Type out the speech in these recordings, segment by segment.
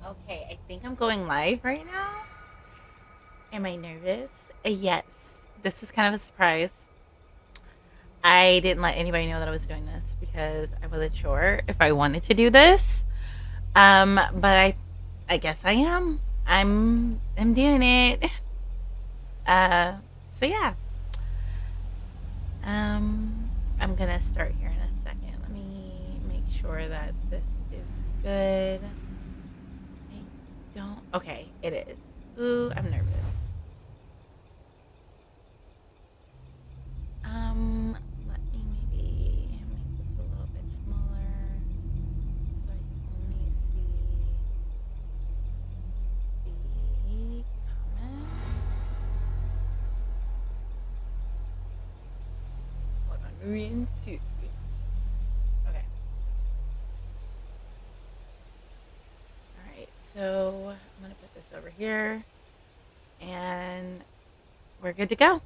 Okay, I think I'm going live right now. Am I nervous? Yes. This is kind of a surprise. I didn't let anybody know that I was doing this because I wasn't sure if I wanted to do this. But I guess I am. I'm doing it. Uh, so yeah. I'm gonna start here in a second. Let me make sure that this is good. I don't. Okay, it is. Ooh, I'm nervous. Let me maybe make this a little bit smaller so I can only see the comments. Hold on, moving to. Okay. All right. So I'm gonna put this over here, and we're good to go.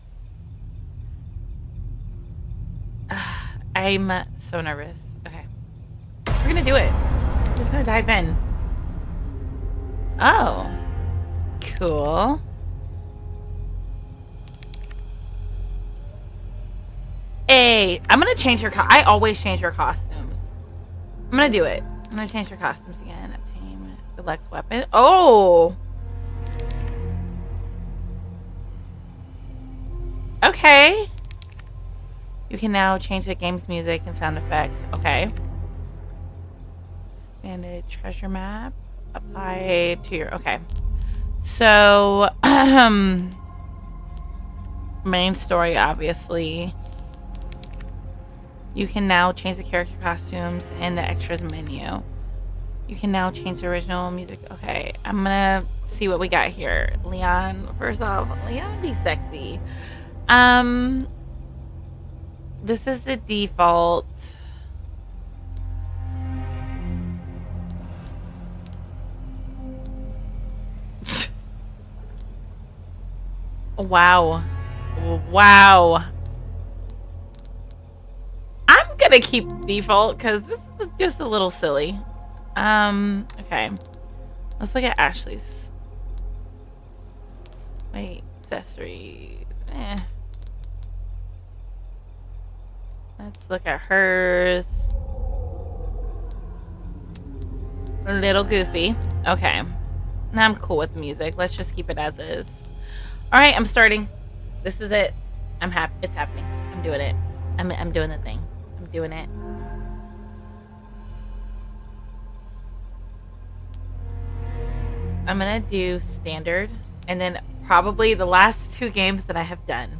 I'm so nervous. Okay, we're gonna do it. I'm just gonna dive in. Oh, cool. Hey, I'm gonna change your. I always change your costumes. I'm gonna do it. I'm gonna change your costumes again. Obtain deluxe weapon. Oh, okay. You can now change the game's music and sound effects. Okay. Expanded treasure map. Apply to your. Okay. So, main story, obviously. You can now change the character costumes and the extras menu. You can now change the original music. Okay, I'm gonna see what we got here. Leon, first off, Leon be sexy. Um, this is the default. Wow. Wow. I'm gonna keep default because this is just a little silly. Okay. Let's look at Ashley's. Wait, accessories. Let's look at hers. A little goofy. Okay. Now I'm cool with the music. Let's just keep it as is. All right, I'm starting. This is it. I'm happy. It's happening. I'm doing it. I'm doing the thing. I'm doing it. I'm gonna do standard, and then probably the last two games that I have done,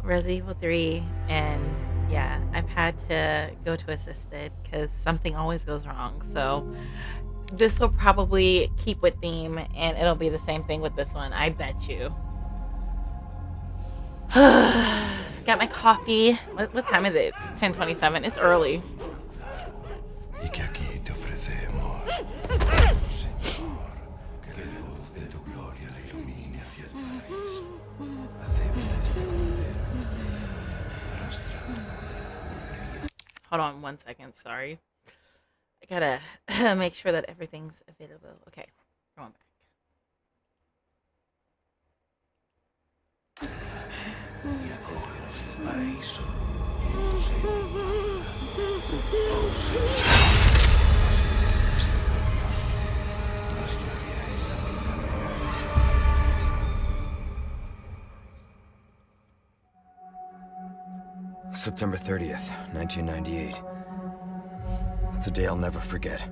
Resident Evil 3, and yeah, I've had to go to assisted because something always goes wrong. So this will probably keep with theme, and it'll be the same thing with this one. I bet you. Got my coffee. What time is it? It's 10:27. It's early. Y que aquí te ofrecemos, Señor, que la luz de tu gloria la ilumine hacia el paraíso. Hacemos de este cordero arrastrado por la furia. Hold on 1 second. Sorry. I gotta make sure that everything's available. Okay, going back. Y acógenos en el paraíso y en tu seno. Oh Señor, misericordioso, muéstrate a esta pecadora. September 30th, 1998. It's a day I'll never forget.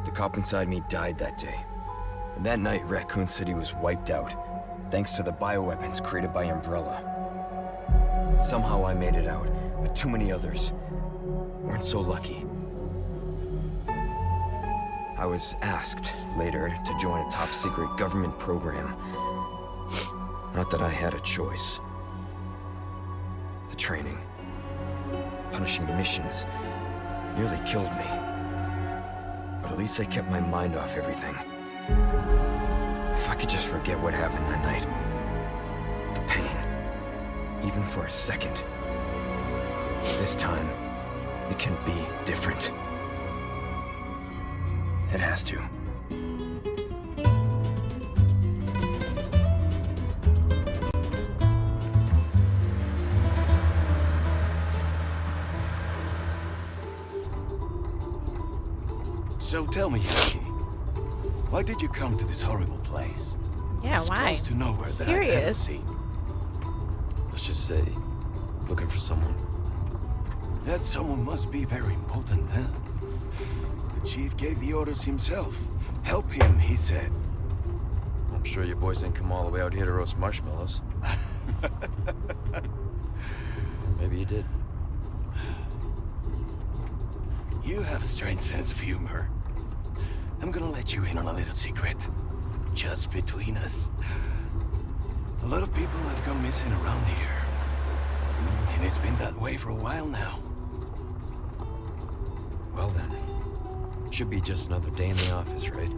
The cop inside me died that day. And that night, Raccoon City was wiped out, thanks to the bioweapons created by Umbrella. Somehow I made it out, but too many others weren't so lucky. I was asked later to join a top-secret government program. Not that I had a choice. The training, punishing missions, nearly killed me. But at least I kept my mind off everything. If I could just forget what happened that night. The pain. Even for a second. This time, it can be different. It has to. So tell me, Yankee, why did you come to this horrible place? Yeah, It's why? close to nowhere that I've ever Curious. seen. Let's just say, looking for someone. That someone must be very important, huh? The chief gave the orders himself. Help him, he said. I'm sure your boys didn't come all the way out here to roast marshmallows. Maybe you did. You have a strange sense of humor. I'm gonna let you in on a little secret. Just between us. A lot of people have gone missing around here. And it's been that way for a while now. Well then, should be just another day in the office, right?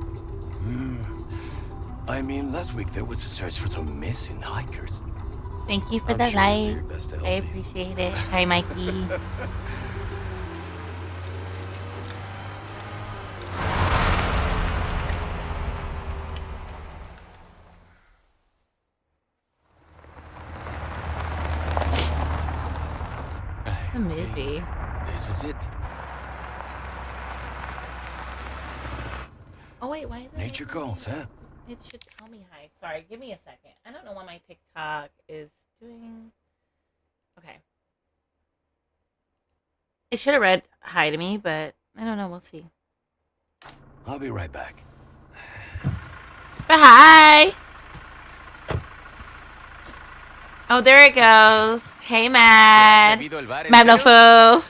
I mean, last week there was a search for some missing hikers. Thank you for I'm the sure you'll do like. your best to help I me. appreciate it. Hi, Mikey. It's a movie. This is it. Oh wait, why is it? Nature calls, huh? It should tell me hi. Sorry, give me a second. I don't know why my TikTok is doing. Okay. It should have read hi to me, but I don't know. We'll see. I'll be right back. But hi. Oh, there it goes. Hey, Mad. Mad no foo.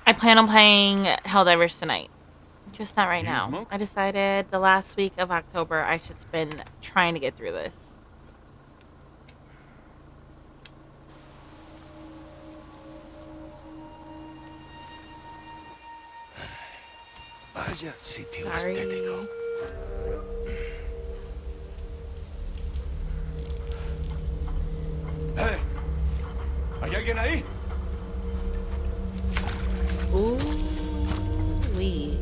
I plan on playing Helldivers tonight. Just not right You now. smoke? I decided the last week of October I should spend trying to get through this. Vaya sitio Sorry. estético. ¡Hey! ¿Hay alguien ahí? Ooh, wee.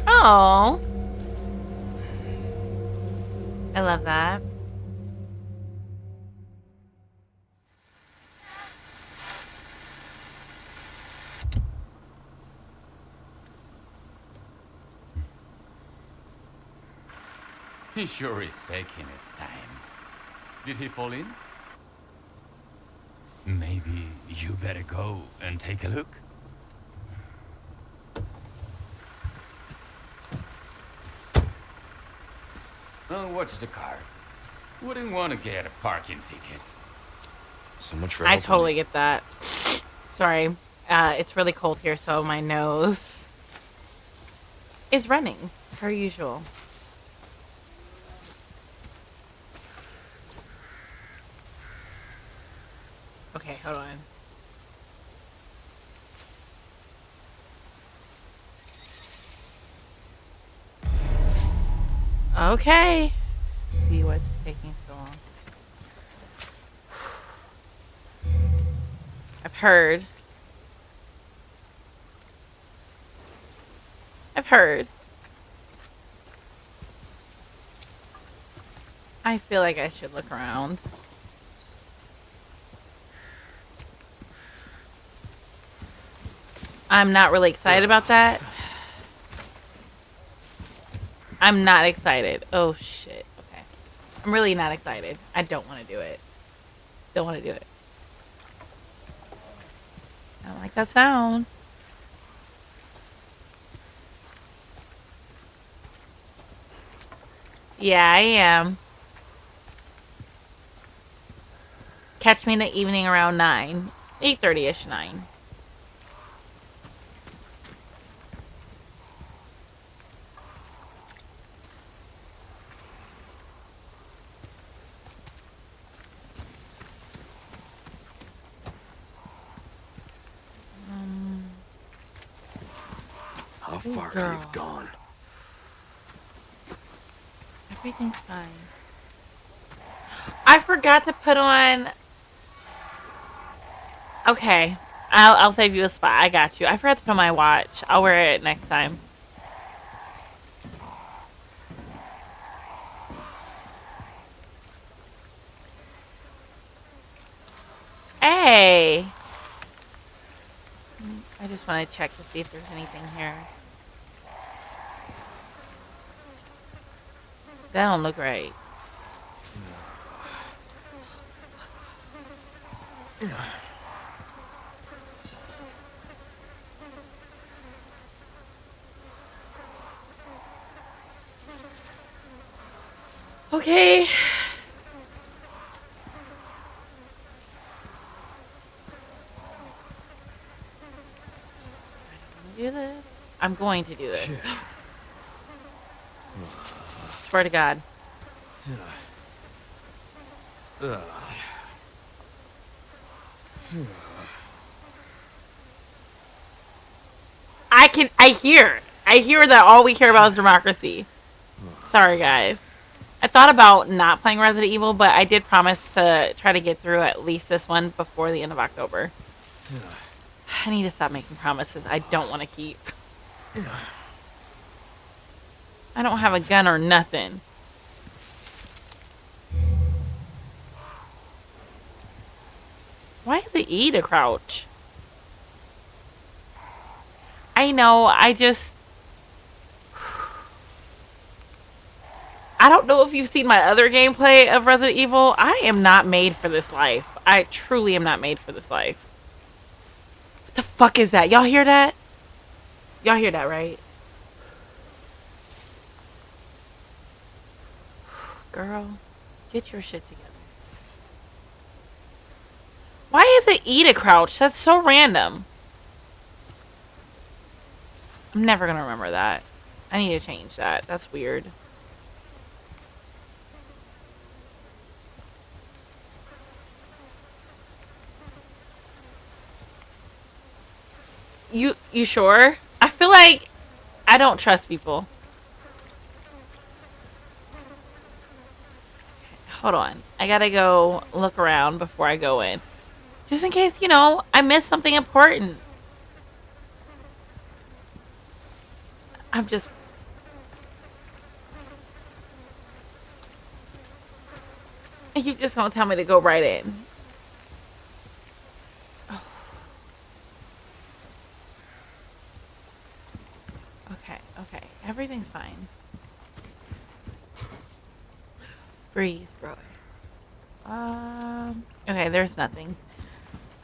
Oh. I love that. He sure is taking his time. Did he fall in? Maybe you better go and take a look. Oh, watch the car. Wouldn't want to get a parking ticket. So much for I helping totally me. get that. Sorry. It's really cold here, so my nose is running, per usual. Okay, hold on. Okay. Let's see what's taking so long. I've heard. I feel like I should look around. I'm not really excited about that. I'm not excited. Oh, shit. Okay. I'm really not excited. I don't want to do it. Don't want to do it. I don't like that sound. Yeah, I am. Catch me in the evening around 9. 8:30-ish, 9. How Ooh, far could girl. he have gone? Everything's fine. I forgot to put on... Okay. I'll save you a spot. I got you. I forgot to put on my watch. I'll wear it next time. Hey. I just want to check to see if there's anything here. That don't look right. Okay. Do this. I'm going to do this. Swear to God. I hear that all we care about is democracy. Sorry, guys. I thought about not playing Resident Evil, but I did promise to try to get through at least this one before the end of October. I need to stop making promises I don't want to keep. I don't have a gun or nothing. Why does it E to crouch? I know, I don't know if you've seen my other gameplay of Resident Evil. I am not made for this life. I truly am not made for this life. What the fuck is that? Y'all hear that? Y'all hear that, right? Girl, get your shit together. Why is it E to crouch? That's so random. I'm never gonna remember that. I need to change that. That's weird. You sure? I feel like I don't trust people. Hold on. I gotta go look around before I go in. Just in case, you know, I missed something important. I'm just... You just gonna tell me to go right in. Oh. Okay, okay. Everything's fine. Breathe, bro. Okay, there's nothing.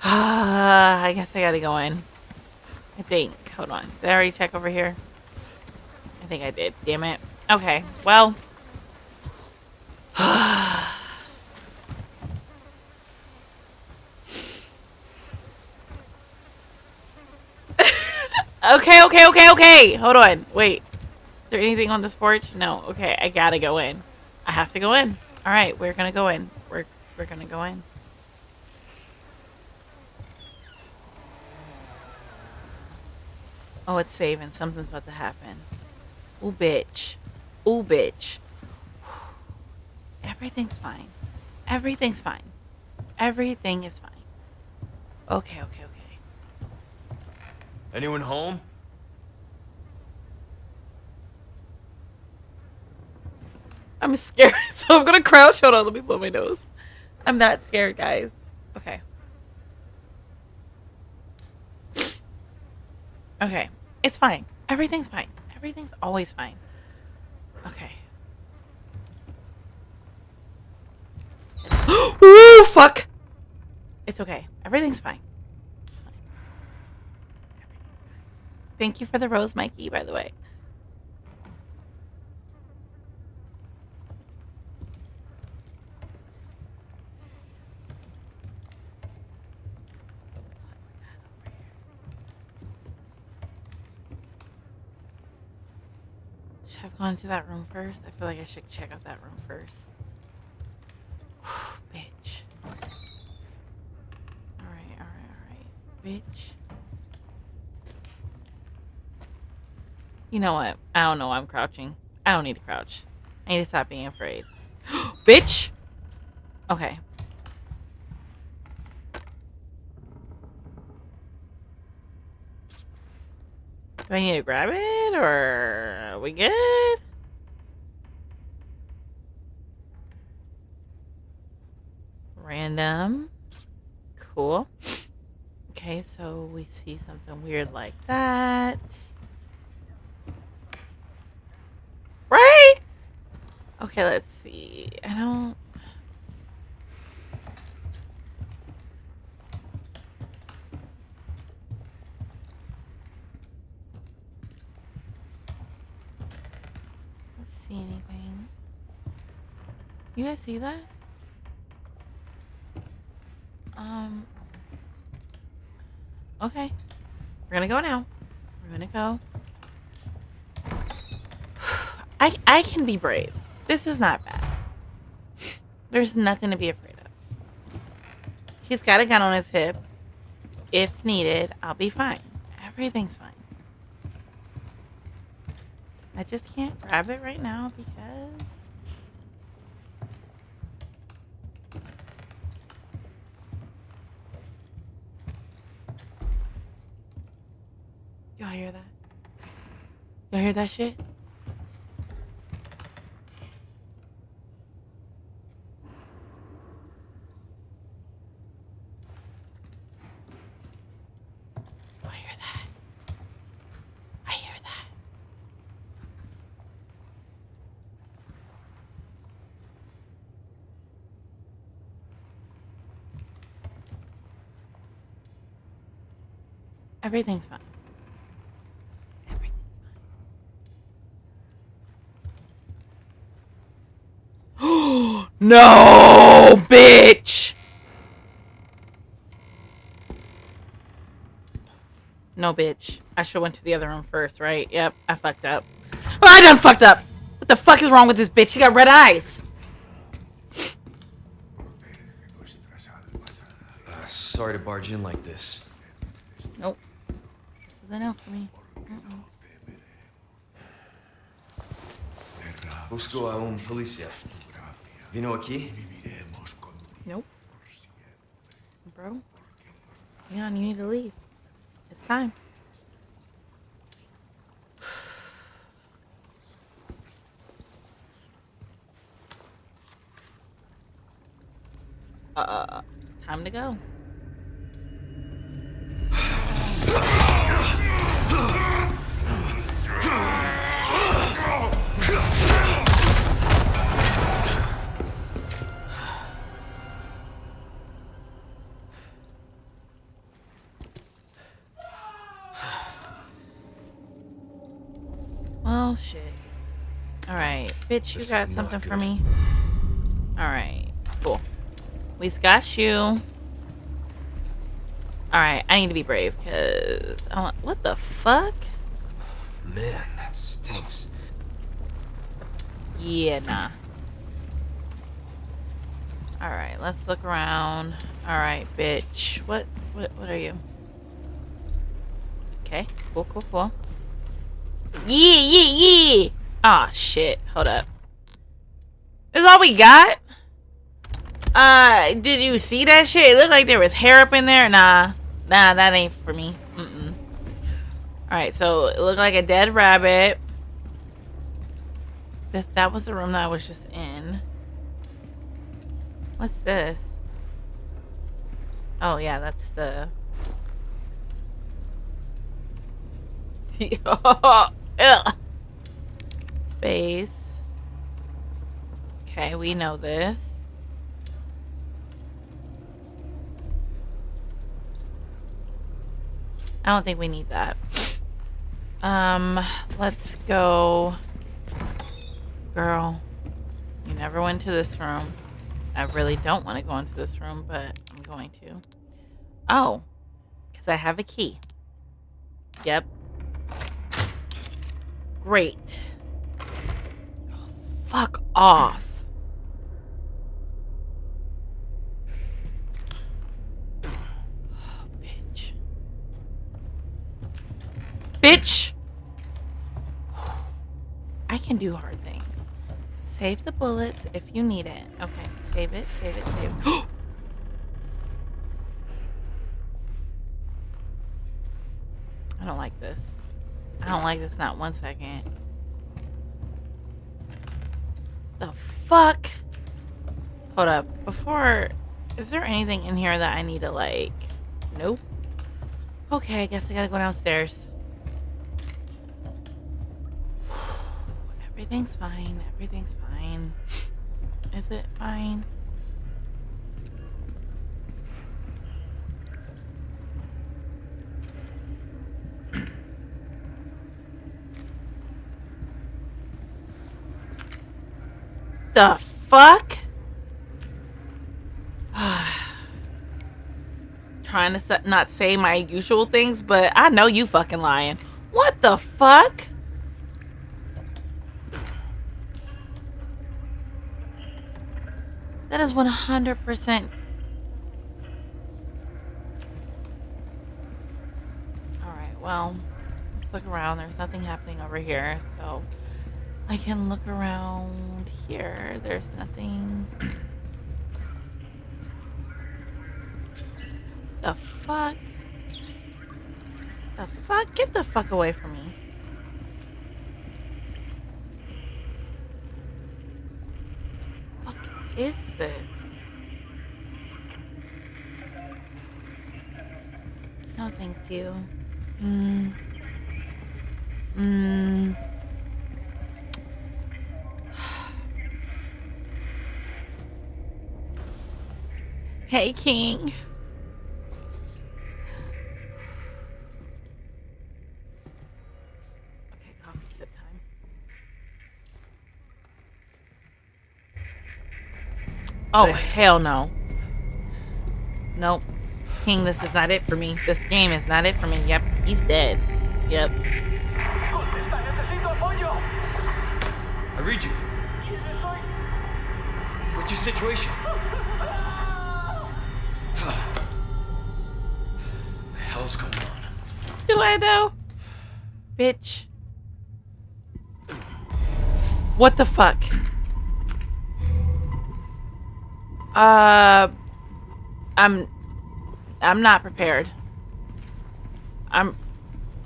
I guess I gotta go in. I think. Hold on. Did I already check over here? I think I did. Damn it. Okay, well. Okay. Hold on. Wait. Is there anything on this porch? No. Okay, I gotta go in. I have to go in. All right, we're gonna go in. We're gonna go in. Oh, it's saving. Something's about to happen. Ooh, bitch. Ooh, bitch. Everything's fine. Everything's fine. Everything is fine. Okay. Anyone home? I'm scared, so I'm gonna crouch. Hold on, let me blow my nose. I'm not scared, guys. Okay. Okay. It's fine. Everything's fine. Everything's always fine. Okay. Ooh, fuck! It's okay. Everything's fine. It's fine. Thank you for the rose, Mikey, by the way. Should I have gone to that room first? I feel like I should check out that room first. Bitch. Alright. Bitch. You know what? I don't know why I'm crouching. I don't need to crouch. I need to stop being afraid. Bitch! Okay. Do I need to grab it, or are we good? Random. Cool. Okay, so we see something weird like that. Right? Okay, let's see. I don't... see anything. You guys see that? Okay. We're gonna go now. We're gonna go. I can be brave. This is not bad. There's nothing to be afraid of. He's got a gun on his hip. If needed, I'll be fine. Everything's fine. I just can't grab it right now because... Y'all hear that? Y'all hear that shit? I hear that. I hear that. Everything's fine. Everything's fine. No, bitch! No, bitch. I should have went to the other room first, right? Yep, I fucked up. Oh, I done fucked up! What the fuck is wrong with this bitch? She got red eyes! Sorry to barge in like this. Nope. This is enough for me. Busco a un policía. Vino aquí? Nope. Bro. Leon, you need to leave. It's time. Time to go. Oh shit. Alright, bitch, you got something for me? Alright, cool. We've got you. Alright, I need to be brave, because... what the fuck? Man, that stinks. Yeah, nah. Alright, let's look around. Alright, bitch. What are you? Okay, cool. Yeah! Aw, shit. Hold up. Is all we got? Did you see that shit? It looked like there was hair up in there. Nah, that ain't for me. Alright, so it looked like a dead rabbit. That was the room that I was just in. What's this? Oh, yeah, that's the... Ugh. Space. Okay, we know this. I don't think we need that. Let's go. Girl, you never went to this room. I really don't want to go into this room, but I'm going to. Oh, because I have a key. Yep. Great. Oh, fuck off. Oh, bitch. Bitch! I can do hard things. Save the bullets if you need it. Okay, save it. I don't like this. I don't like this, not 1 second. The fuck? Hold up. Before... Is there anything in here that I need to, like... Nope. Okay, I guess I gotta go downstairs. Everything's fine. Everything's fine. Is it fine? The fuck? Trying to not say my usual things, but I know you fucking lying. What the fuck? That is 100%. Alright, well, let's look around. There's nothing happening over here, so I can look around here. There's nothing. The fuck? The fuck? Get the fuck away from me. What is this? No, thank you. Hey, King. Okay, coffee sip time. Oh, hell no. Nope. King, this is not it for me. This game is not it for me. Yep, he's dead. Yep. I read you. What's your situation? What the hell's going on? Do I though? Bitch. What the fuck? I'm not prepared.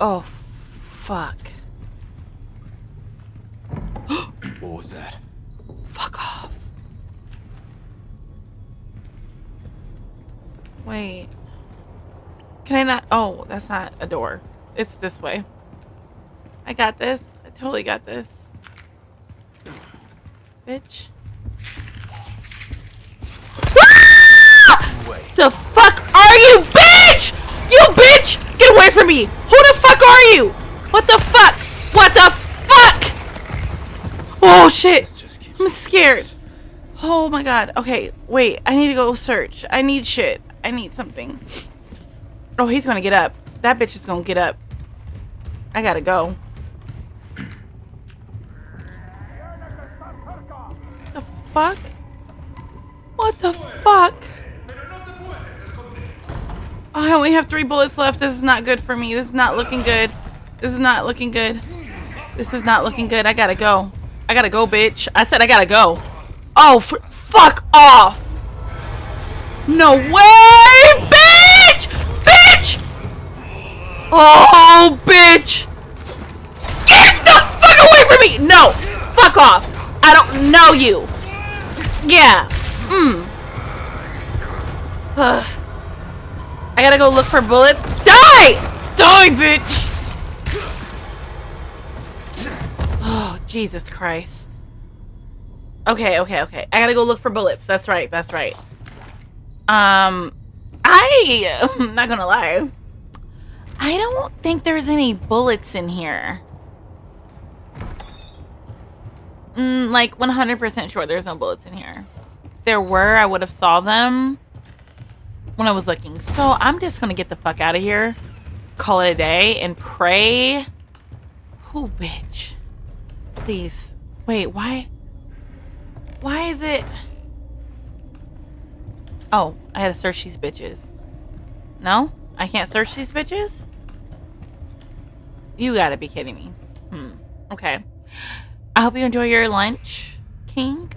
Oh, fuck. What was that? Fuck off. Wait. Can I not? Oh, that's not a door. It's this way. I got this. I totally got this. Bitch. Wait. The fuck are you, bitch? You bitch! Get away from me! Who the fuck are you? What the fuck? What the fuck? Oh shit! I'm scared. Oh my god. Okay, wait. I need to go search. I need shit. I need something. Oh, he's gonna get up. That bitch is gonna get up. I gotta go. The fuck? What the fuck? I only have 3 bullets left. This is not good for me. This is not looking good. This is not looking good. This is not looking good. I gotta go. I gotta go, bitch. I said I gotta go. Oh, fuck off. No way, bitch! Bitch! Oh, bitch! Get the fuck away from me! No! Fuck off! I don't know you. Yeah. I gotta go look for bullets. Die! Die, bitch! Oh, Jesus Christ. Okay. I gotta go look for bullets. That's right. I'm not gonna lie. I don't think there's any bullets in here. Like 100% sure there's no bullets in here. If there were, I would have saw them when I was looking. So I'm just gonna get the fuck out of here, call it a day, and pray. Who, bitch? Please. Wait, why? Why is it? Oh, I had to search these bitches. No? I can't search these bitches? You gotta be kidding me. Okay. I hope you enjoy your lunch, King.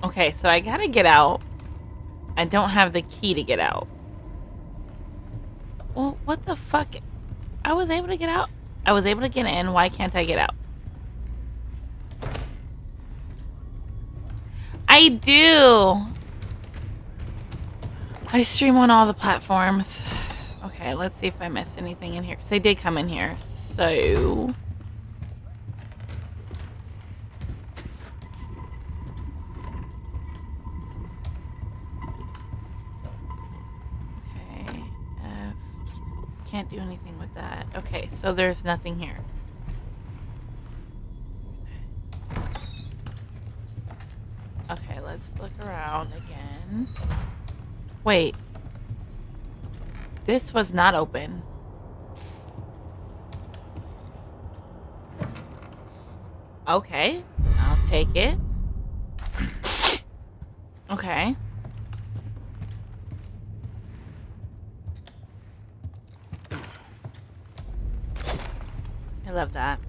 Okay, so I gotta get out. I don't have the key to get out. Well, what the fuck? I was able to get out. I was able to get in. Why can't I get out? I do. I stream on all the platforms. Okay, let's see if I missed anything in here. Because I did come in here. So... Okay. Can't do anything with that. Okay, so there's nothing here. Okay, let's look around again. Wait. This was not open. Okay, I'll take it. Okay. I love that.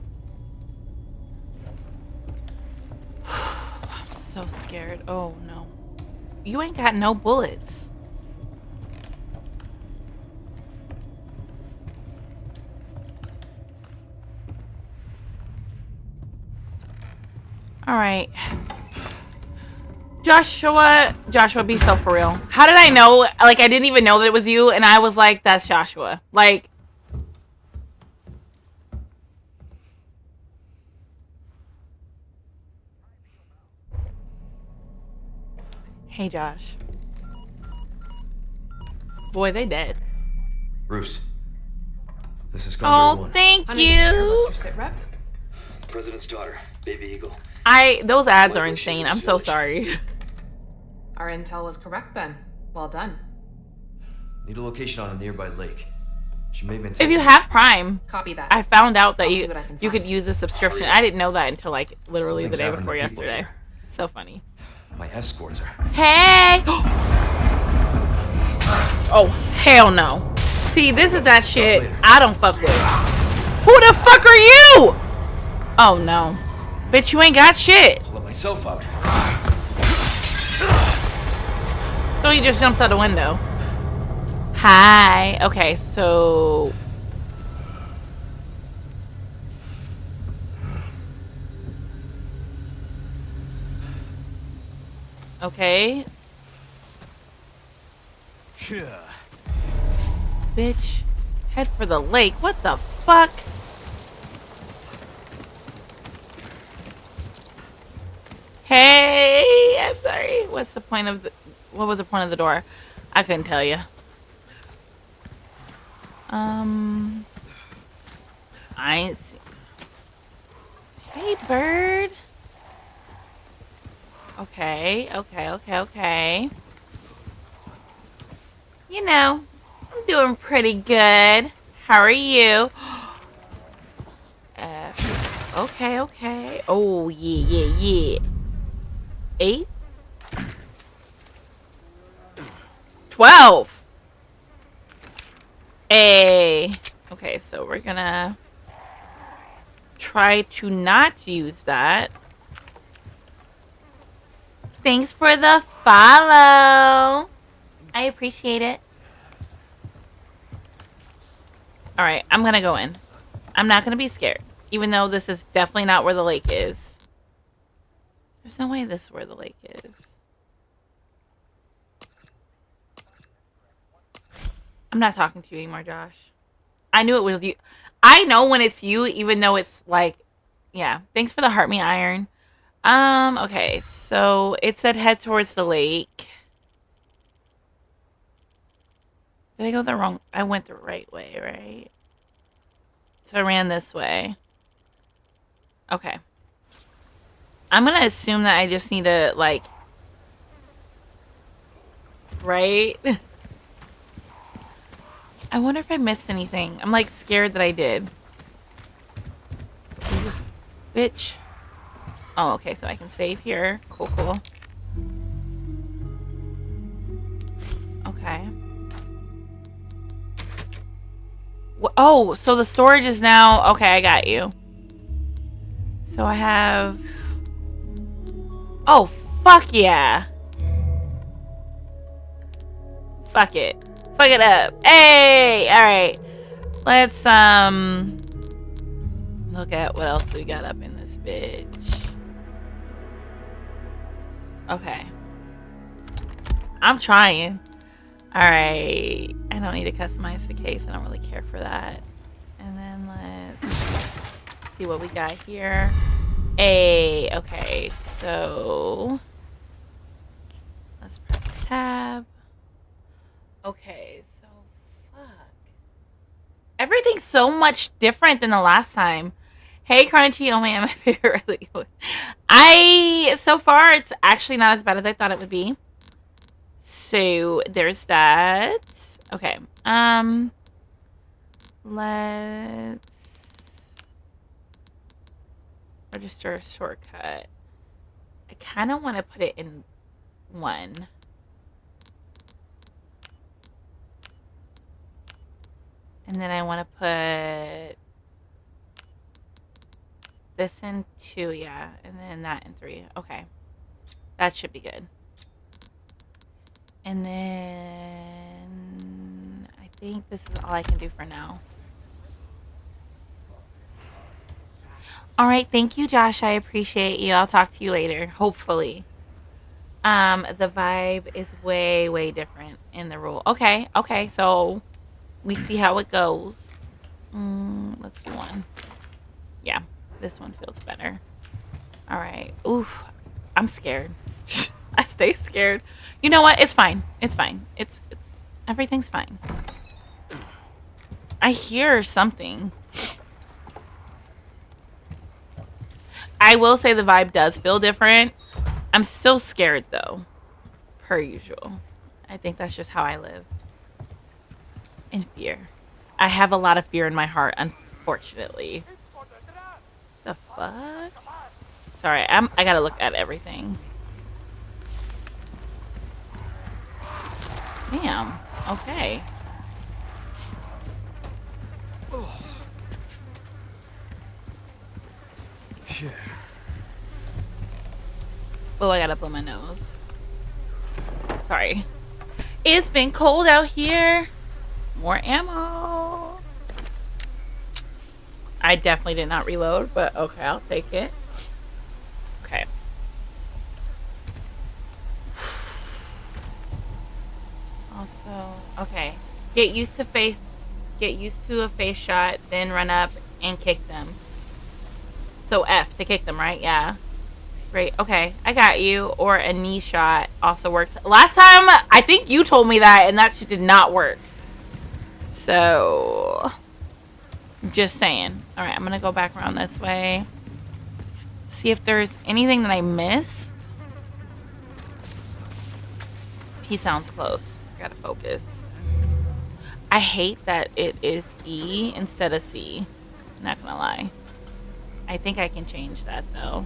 I'm so scared. Oh no. You ain't got no bullets. Alright. Joshua, be so for real. How did I know? Like, I didn't even know that it was you, and I was like, that's Joshua. Like... Hey, Josh. Boy, they dead. Bruce, this is Condor Oh, 1. thank Honey, what's you. your sit rep? President's daughter, Baby Eagle. Those ads are Likely she's insane. in I'm this so village. sorry. Our intel was correct then. Well done. Need a location on a nearby lake. She may have been If you taken- have Prime, Copy that. I found out that I'll see you what I can you could find. use a subscription. I didn't know that until like literally the Something's day happened before to people yesterday. there. So funny. My escorts are. Hey! Oh, hell no. See, this is that shit I don't fuck with. Who the fuck are you? Oh no. Bitch, you ain't got shit. I'll let myself out. So he just jumps out the window. Hi. Okay, so... Okay. Bitch. Head for the lake. What the fuck? Hey! I'm sorry. What's the point of the... What was the point of the door? I couldn't tell you. I ain't see... Hey, bird. Okay. You know, I'm doing pretty good. How are you? Okay. Oh, yeah. 8? 12. A. Okay, so we're gonna try to not use that. Thanks for the follow. I appreciate it. Alright, I'm gonna go in. I'm not gonna be scared. Even though this is definitely not where the lake is. There's no way this is where the lake is. I'm not talking to you anymore, Josh. I knew it was you. I know when it's you, even though it's like... Yeah. Thanks for the heart me iron. Okay, so it said head towards the lake. Did I go the wrong? I went the right way, right? So I ran this way. Okay. I'm gonna assume that I just need to, like... Right? I wonder if I missed anything. I'm, like, scared that I did. You just... Bitch. Oh, okay, so I can save here. Cool. Okay. Oh, so the storage is now... Okay, I got you. So I have... Oh, fuck yeah. Fuck it. Fuck it up. Hey! Alright. Let's, look at what else we got up in this bitch. Okay. I'm trying. Alright. I don't need to customize the case. I don't really care for that. And then let's see what we got here. Okay. So let's press tab. Okay, so fuck. Everything's so much different than the last time. Hey, Crunchy, oh man, my favorite really. So far, it's actually not as bad as I thought it would be. So there's that. Okay. Let's register a shortcut. I kind of want to put it in 1. And then I want to put this in 2, yeah. And then that in 3. Okay. That should be good. And then I think this is all I can do for now. All right. Thank you, Josh. I appreciate you. I'll talk to you later. Hopefully. The vibe is way, way different in the rule. Okay. So we see how it goes. Let's do 1. Yeah, this one feels better. All right. Oof, I'm scared. I stay scared. You know what? It's fine. It's everything's fine. I hear something. I will say the vibe does feel different. I'm still scared though, per usual. I think that's just how I live. In fear. I have a lot of fear in my heart, unfortunately. The fuck? Sorry, I gotta look at everything. Damn. Okay. Shit. Oh, I gotta blow my nose. Sorry. It's been cold out here. More ammo. I definitely did not reload, but okay, I'll take it. Okay. Also, okay. Get used to a face shot, then run up and kick them. So F to kick them, right? Yeah. Great. Okay, I got you. Or a knee shot also works. Last time, I think you told me that, and that shit did not work. So, just saying. All right, I'm gonna go back around this way. See if there's anything that I missed. He sounds close. I gotta focus. I hate that it is E instead of C. Not gonna lie. I think I can change that though.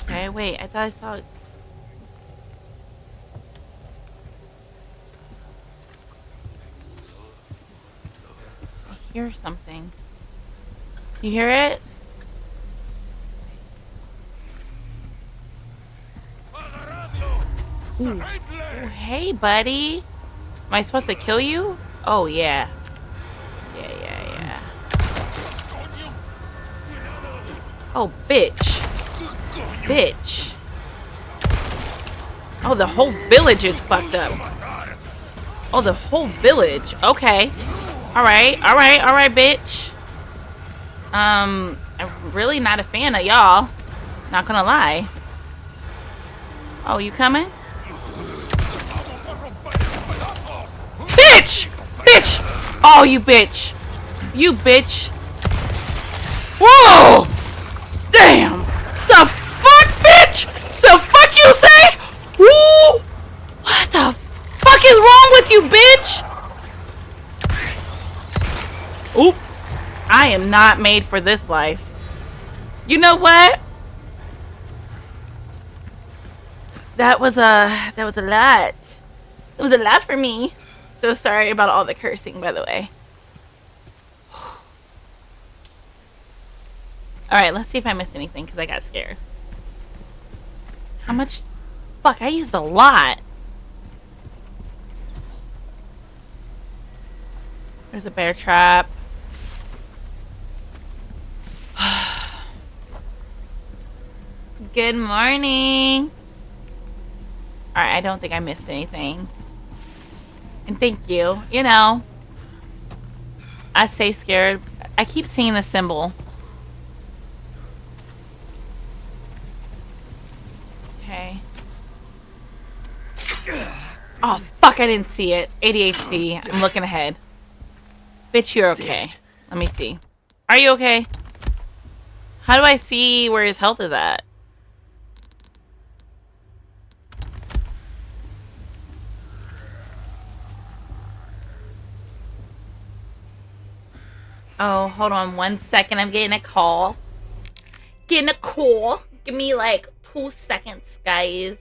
Okay, wait. I thought I saw it. I hear something. You hear it? Ooh. Ooh, hey, buddy. Am I supposed to kill you? Oh, yeah. Yeah. Oh, bitch. Oh, the whole village is fucked up. Oh, the whole village. Okay. Alright, bitch. I'm really not a fan of y'all. Not gonna lie. Oh, you coming? Bitch! Oh, you bitch. Whoa! Damn! The fuck, bitch? The fuck you say? Woo! What the fuck is wrong with you, bitch? Oop. I am not made for this life. You know what? That was a lot. It was a lot for me. So sorry about all the cursing, by the way. Alright, let's see if I missed anything, because I got scared. How much? Fuck, I used a lot. There's a bear trap. Good morning. Alright, I don't think I missed anything. And thank you. You know, I stay scared. I keep seeing the symbol. Okay. Oh, fuck, I didn't see it. ADHD. I'm looking ahead. Bitch, you're okay. Let me see. Are you okay? How do I see where his health is at? Oh, hold on 1 second. I'm getting a call. Getting a call. Give me like 2 seconds, guys.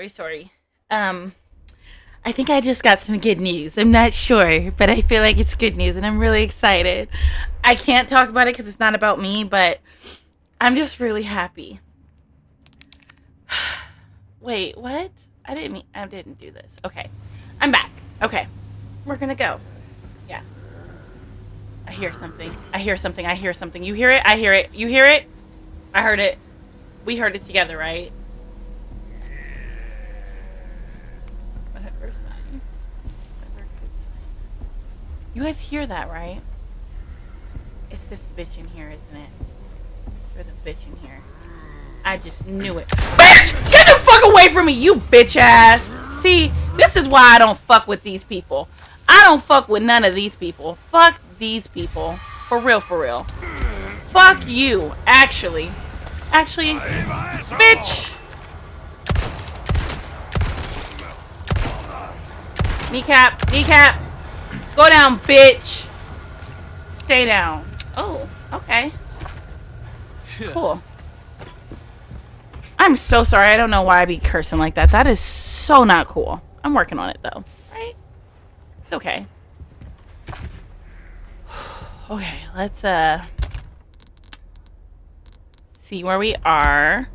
Sorry. Um, I think I just got some good news. I'm not sure, but I feel like it's good news and I'm really excited. I can't talk about it because it's not about me, but I'm just really happy. Wait, what? I didn't do this. Okay. I'm back. Okay. We're gonna go. Yeah. I hear something. You hear it? I hear it. You hear it? I heard it. We heard it together, right? Whatever sign. Whatever good sign. You guys hear that, right? It's this bitch in here, isn't it? There's a bitch in here. I just knew it. Bitch! Get the fuck away from me, you bitch ass! See, this is why I don't fuck with these people. I don't fuck with none of these people. Fuck these people. For real, for real. Fuck you, actually. Actually, bitch! Kneecap. Go down, bitch. Stay down. Oh, okay. Cool. I'm so sorry. I don't know why I be cursing like that. That is so not cool. I'm working on it though. Right? It's okay. Okay, let's see where we are.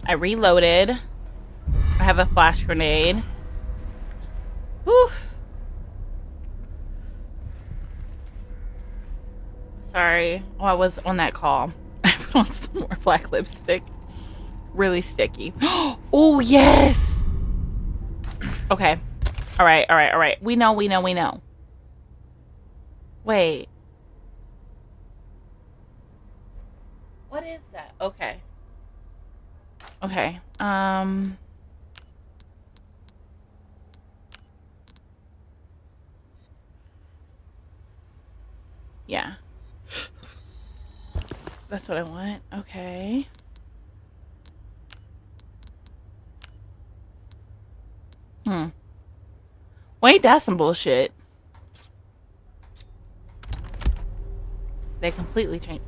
I reloaded. I have a flash grenade. Whew. Sorry. Oh, I was on that call. I put on some more black lipstick. Really sticky. Oh, yes! Okay. Alright, alright, alright. We know. Wait. What is that? Okay. Okay. Yeah. That's what I want. Okay. Wait, that's some bullshit. They completely changed.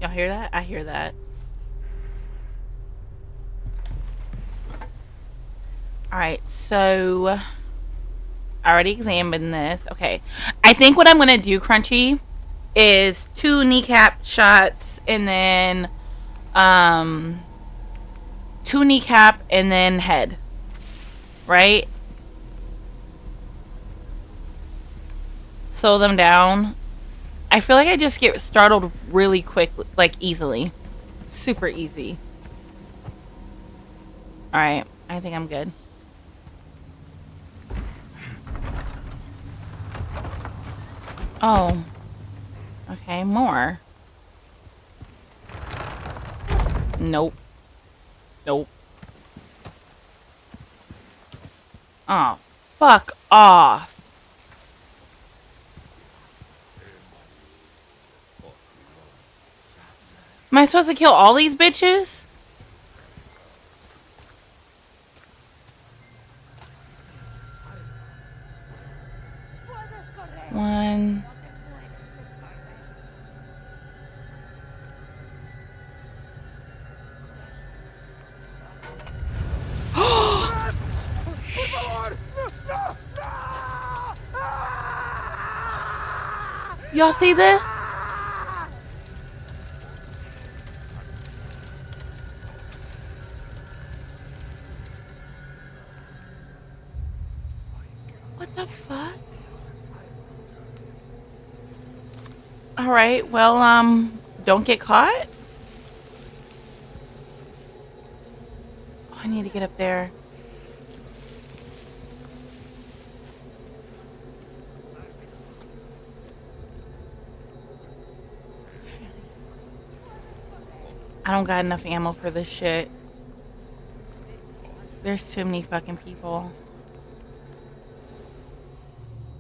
Y'all hear that? I hear that. Alright, so I already examined this. Okay. I think what I'm gonna do, Crunchy, is 2 kneecap shots and then 2 kneecap and then head. Right? Slow them down. I feel like I just get startled really quick, like easily. Super easy. Alright, I think I'm good. Oh. Okay, more. Nope. Nope. Oh, fuck off. Am I supposed to kill all these bitches? One. Y'all see this? What the fuck? Alright, well, don't get caught? Oh, I need to get up there. I don't got enough ammo for this shit. There's too many fucking people.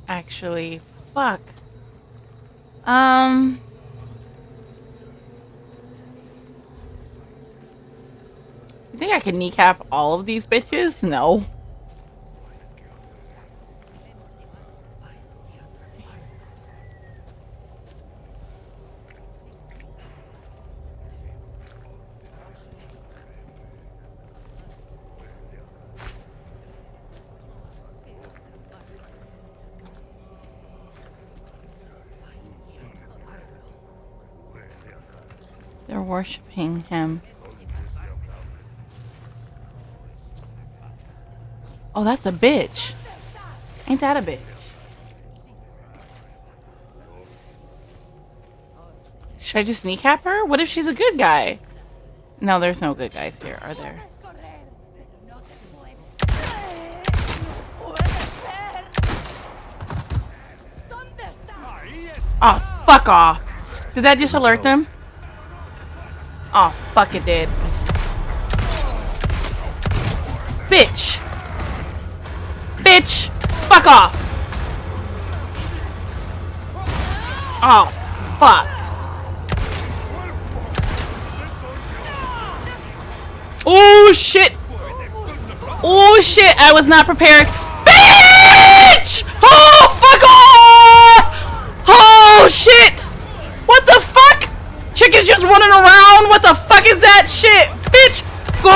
Actually, fuck. You think I can kneecap all of these bitches? No. They're worshiping him. Oh, that's a bitch. Ain't that a bitch? Should I just kneecap her? What if she's a good guy? No, there's no good guys here, are there? Oh, fuck off. Did that just alert them? Oh, fuck it did. Bitch. Bitch. Fuck off. Oh, fuck. Oh, shit. Oh, shit. I was not prepared. Bitch! Oh, fuck off! Oh, shit. What the fuck? Chicken's just running around. What the fuck is that shit? Bitch, go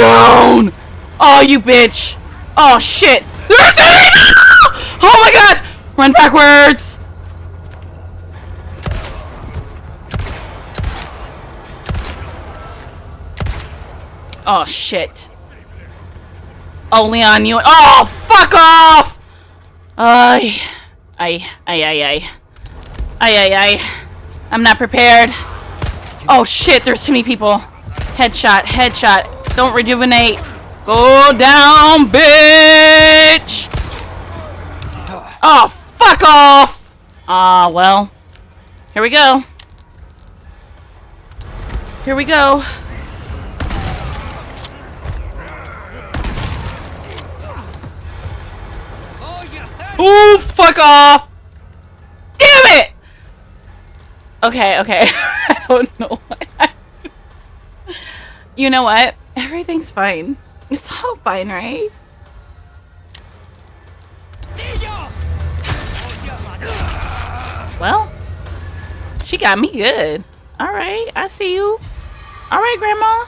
down! Oh, you bitch! Oh, shit! There's oh my god! Run backwards! Oh, shit. Oh, Leon, you... Oh, fuck off! Ay. Ay. Ay, ay, ay. Ay, ay, ay. I'm not prepared. Oh, shit, there's too many people. Headshot, headshot. Don't rejuvenate. Go down, bitch! Oh, fuck off! Ah, well. Here we go. Here we go. Ooh, fuck off! Damn it! Okay, okay. I don't know what. You know what? Everything's fine. It's all fine, right? Well, she got me good. Alright, I see you. Alright, Grandma.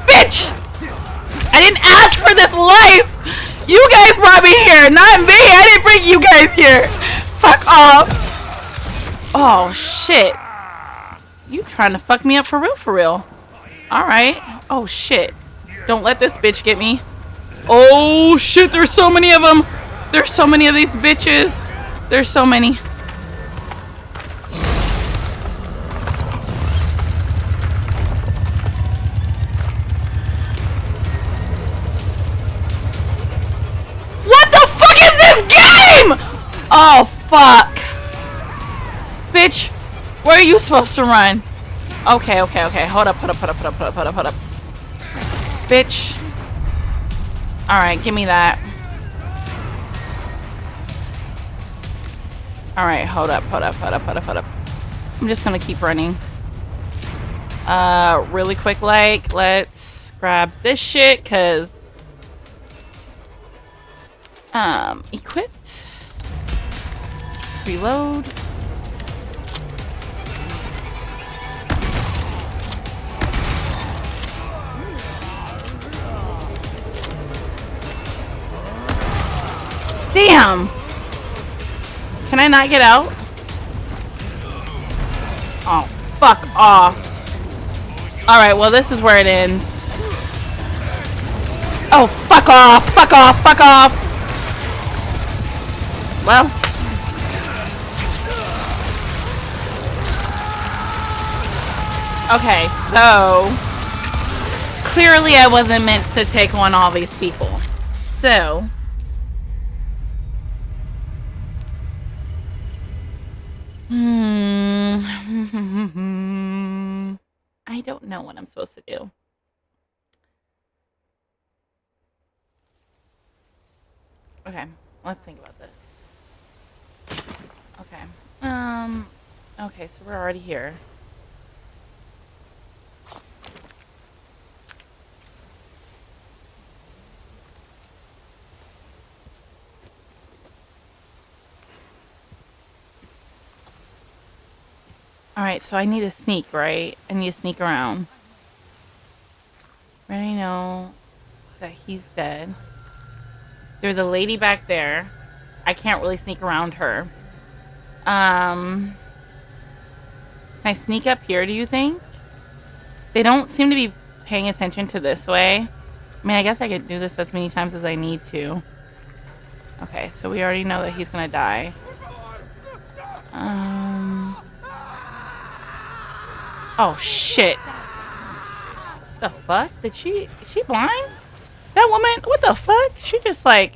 Bitch! I didn't ask for this life! You guys brought me here, not me! I didn't bring you guys here! Fuck off! Oh, shit. You trying to fuck me up for real, for real. Alright. Oh, shit. Don't let this bitch get me. Oh, shit, there's so many of them! There's so many of these bitches! There's so many. What the fuck is this game?! Oh, fuck. Bitch, where are you supposed to run? Okay, okay, okay. Hold up, hold up, hold up, hold up, hold up, hold up, hold up. Bitch. Alright, give me that. Alright, hold up, hold up, hold up, hold up, hold up. I'm just gonna keep running. Really quick, like, let's grab this shit, cause equipped. Reload. Damn! Can I not get out? Oh, fuck off. Alright, well this is where it ends. Oh, fuck off! Fuck off! Fuck off! Well. Okay, so clearly I wasn't meant to take on all these people. So I don't know what I'm supposed to do. Okay, let's think about this. Okay. Okay, so we're already here. Alright, so I need to sneak, right? I need to sneak around. I already know that he's dead. There's a lady back there. I can't really sneak around her. Can I sneak up here, do you think? They don't seem to be paying attention to this way. I mean, I guess I could do this as many times as I need to. Okay, so we already know that he's gonna die. Oh, shit. The fuck? Is she blind? That woman, what the fuck? She just like,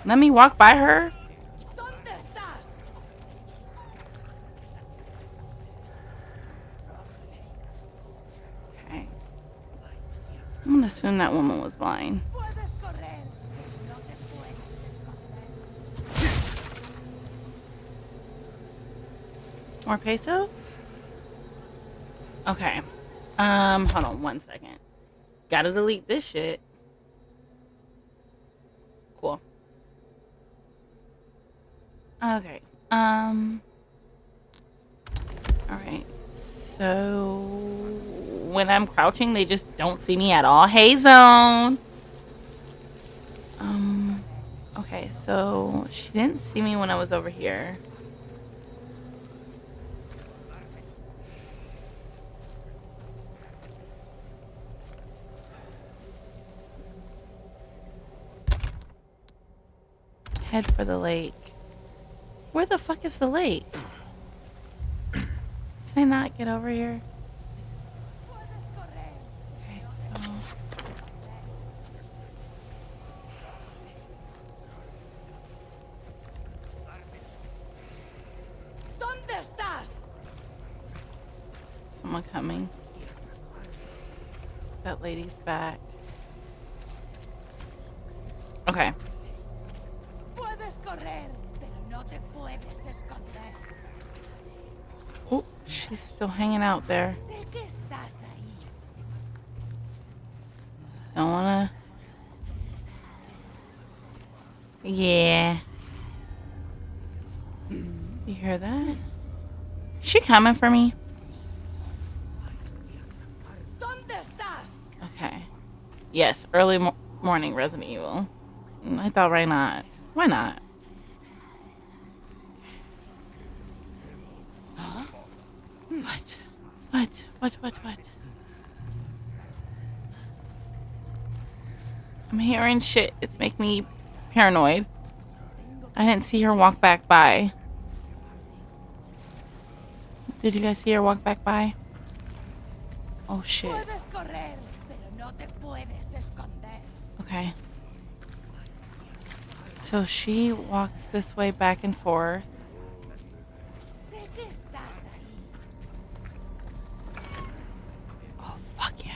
let me walk by her? Okay. I'm gonna assume that woman was blind. More pesos? Okay. Hold on 1 second. Gotta delete this shit. Cool. Alright. So when I'm crouching, they just don't see me at all. Hey, Zone! Okay, so she didn't see me when I was over here. Head for the lake. Where the fuck is the lake? Can I not get over here? Okay, so... Someone coming. That lady's back. Okay. Oh, she's still hanging out there. Don't wanna... Yeah. You hear that? She coming for me? Okay. Yes, early morning Resident Evil. I thought, why not? Why not? What? I'm hearing shit. It's making me paranoid. I didn't see her walk back by. Did you guys see her walk back by? Oh shit. Okay. So she walks this way back and forth. Oh fuck yeah.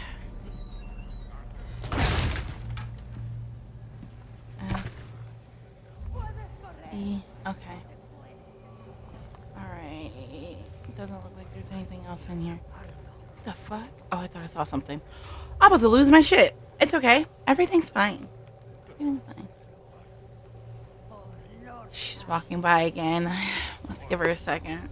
E. Okay. Alright. Doesn't look like there's anything else in here. What the fuck? Oh, I thought I saw something. I'm about to lose my shit. It's okay. Everything's fine. Everything's fine. She's walking by again. Let's give her a second.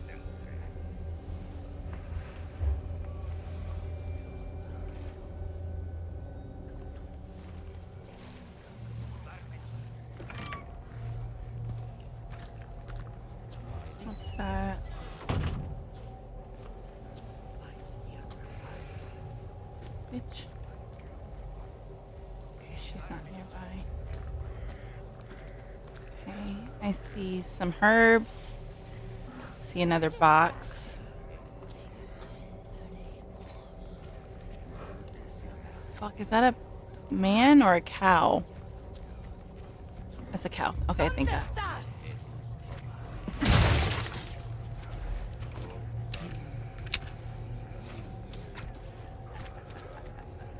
What's that? Bitch. Okay, she's not nearby. Okay, I see some herbs. See another box. Fuck, is that a man or a cow? That's a cow. Okay, thank you.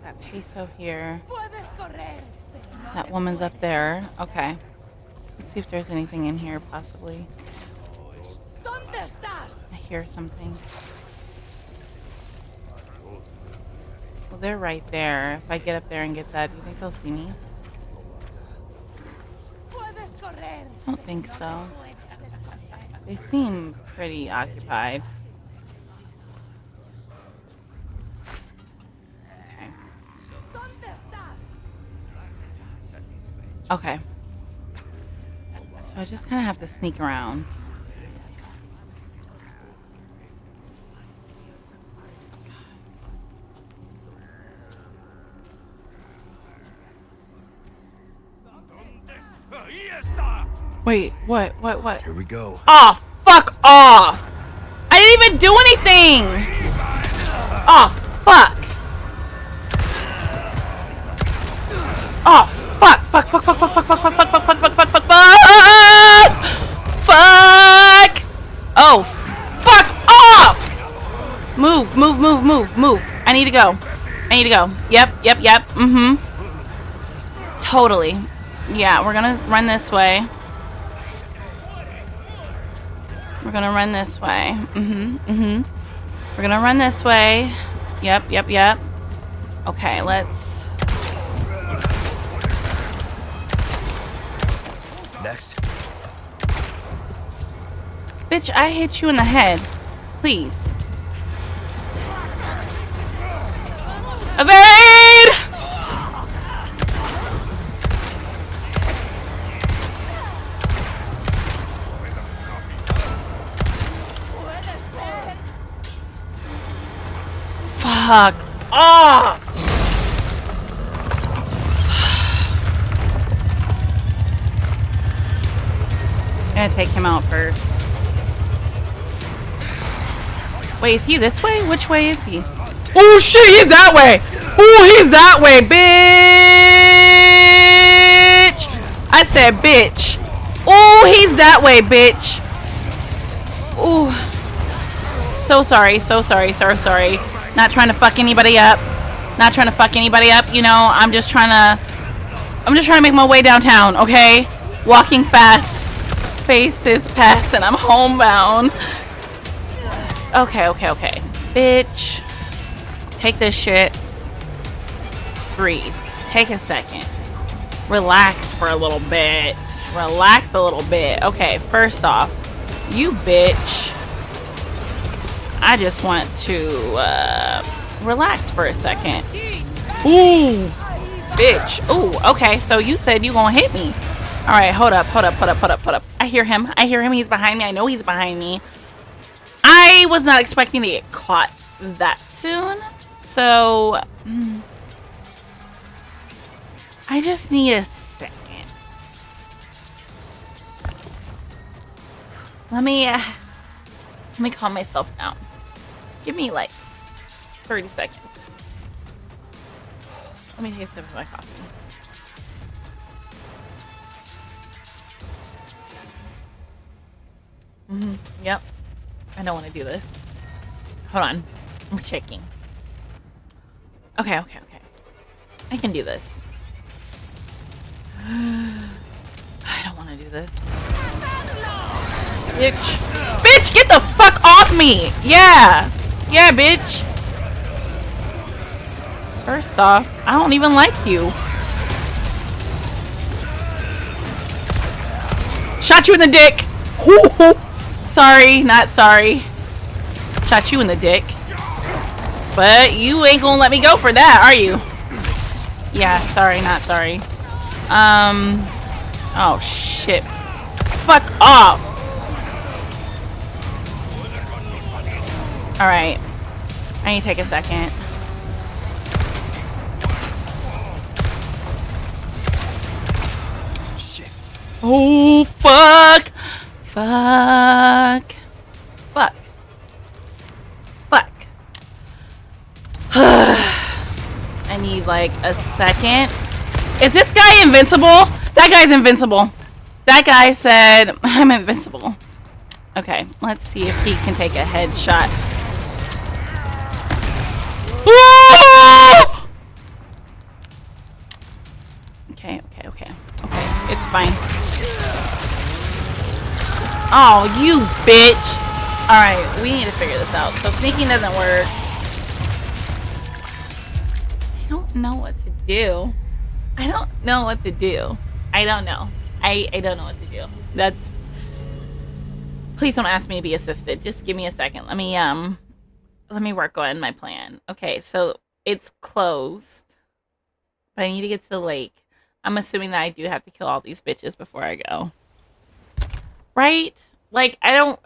That peso here. That woman's up there. Okay. Let's see if there's anything in here, possibly. I hear something. Well, they're right there. If I get up there and get that, do you think they'll see me? I don't think so. They seem pretty occupied. Okay. So I just kind of have to sneak around. Wait, what? Here we go. Oh, fuck off! I didn't even do anything! Oh, fuck! Oh, fuck! Oh, fuck off! Move. I need to go. Yep. Totally. Yeah, we're gonna run this way. We're gonna run this way. We're gonna run this way. Yep. Okay, let's... Next. Bitch, I hit you in the head. Please. Evade! Fuck off! I'm gonna take him out first. Wait, is he this way? Which way is he? Oh shit, he's that way! Oh, he's that way, bitch! I said bitch. Oh, he's that way, bitch. Oh. So sorry, so sorry, so sorry. Not trying to fuck anybody up. Not trying to fuck anybody up, you know. I'm just trying to make my way downtown, okay? Walking fast. Faces past and I'm homebound. Okay, okay, okay. Bitch. Take this shit. Breathe. Take a second. Relax for a little bit. Relax a little bit. Okay, first off, you bitch. I just want to relax for a second. Ooh, bitch. Ooh, okay. So you said you gonna hit me. All right, hold up. I hear him. He's behind me. I know he's behind me. I was not expecting to get caught that soon. So I just need a second. Let me calm myself down. Give me like 30 seconds. Let me take a sip of my coffee. Yep. I don't want to do this. Hold on. I'm checking. Okay. I can do this. I don't want to do this. Bitch. Bitch, get the fuck off me! Yeah! Yeah, bitch! First off, I don't even like you. Shot you in the dick! Sorry, not sorry. Shot you in the dick. But you ain't gonna let me go for that, are you? Yeah, sorry, not sorry. Oh shit. Fuck off! Alright. I need to take a second. Shit. Oh, fuck! Fuck. Fuck. Fuck. I need like a second. Is this guy invincible? That guy's invincible. That guy said, I'm invincible. Okay, let's see if he can take a headshot. Okay. It's fine. Oh, you bitch. Alright, we need to figure this out. So sneaking doesn't work. I don't know what to do. I don't know. I don't know what to do. That's... Please don't ask me to be assisted. Just give me a second. Let me work on my plan. Okay, so it's closed. But I need to get to the lake. I'm assuming that I do have to kill all these bitches before I go. Right? Like, I'm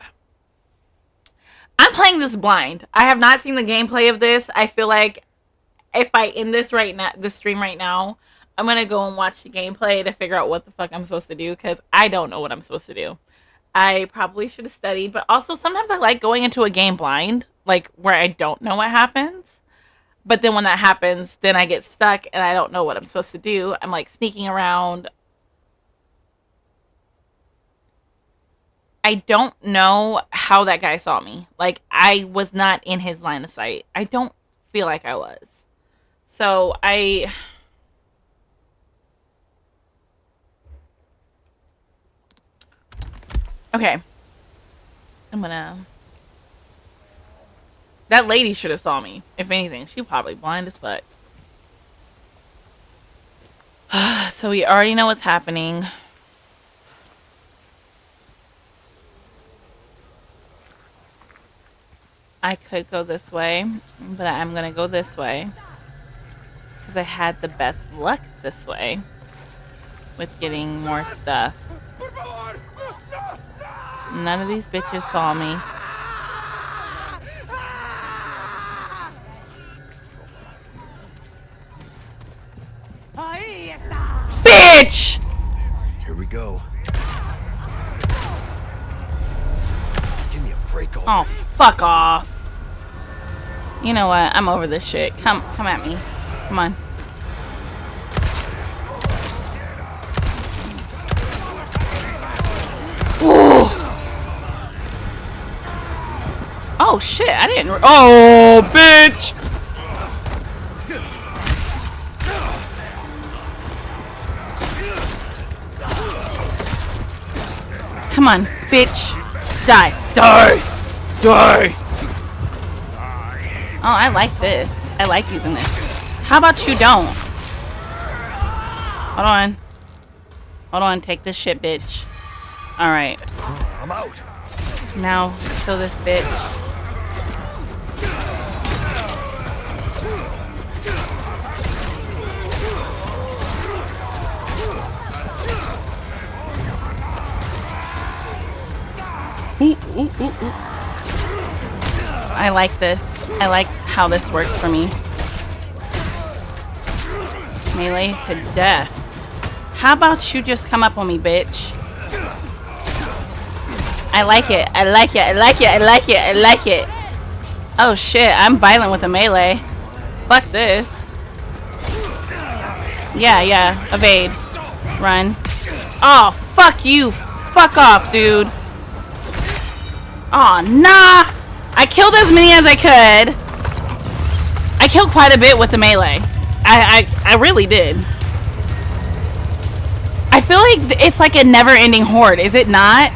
playing this blind. I have not seen the gameplay of this. I feel like if I end this stream right now, I'm gonna go and watch the gameplay to figure out what the fuck I'm supposed to do, because I don't know what I'm supposed to do. I probably should have studied, but also sometimes I like going into a game blind, like where I don't know what happens. But then when that happens, then I get stuck and I don't know what I'm supposed to do. I'm like sneaking around. I don't know how that guy saw me. Like, I was not in his line of sight. I don't feel like I was. So okay. That lady should have saw me. If anything, she probably blind as fuck. So we already know what's happening. I could go this way, but I'm gonna go this way. because I had the best luck this way with getting more stuff. None of these bitches saw me. Bitch! Here we go. Give me a break Oh, already. fuck off. You know what? I'm over this shit. Come at me. Come on. Ooh. Oh shit! I didn't. Oh, bitch! Come on, bitch! Die! Die! Die! Oh, I like this. I like using this. How about you don't? Hold on. Hold on. Take this shit, bitch. All right. I'm out. Now, kill this bitch. Ooh, ooh, ooh, ooh. I like this. I like how this works for me. Melee to death. How about you just come up on me, bitch? I like it. I like it. I like it. I like it. I like it. Oh shit, I'm violent with a melee. Fuck this. Yeah. Evade. Run. Oh, fuck you. Fuck off, dude. Oh, nah. I killed as many as I could. I killed quite a bit with the melee. I really did. I feel like it's like a never-ending horde. Is it not?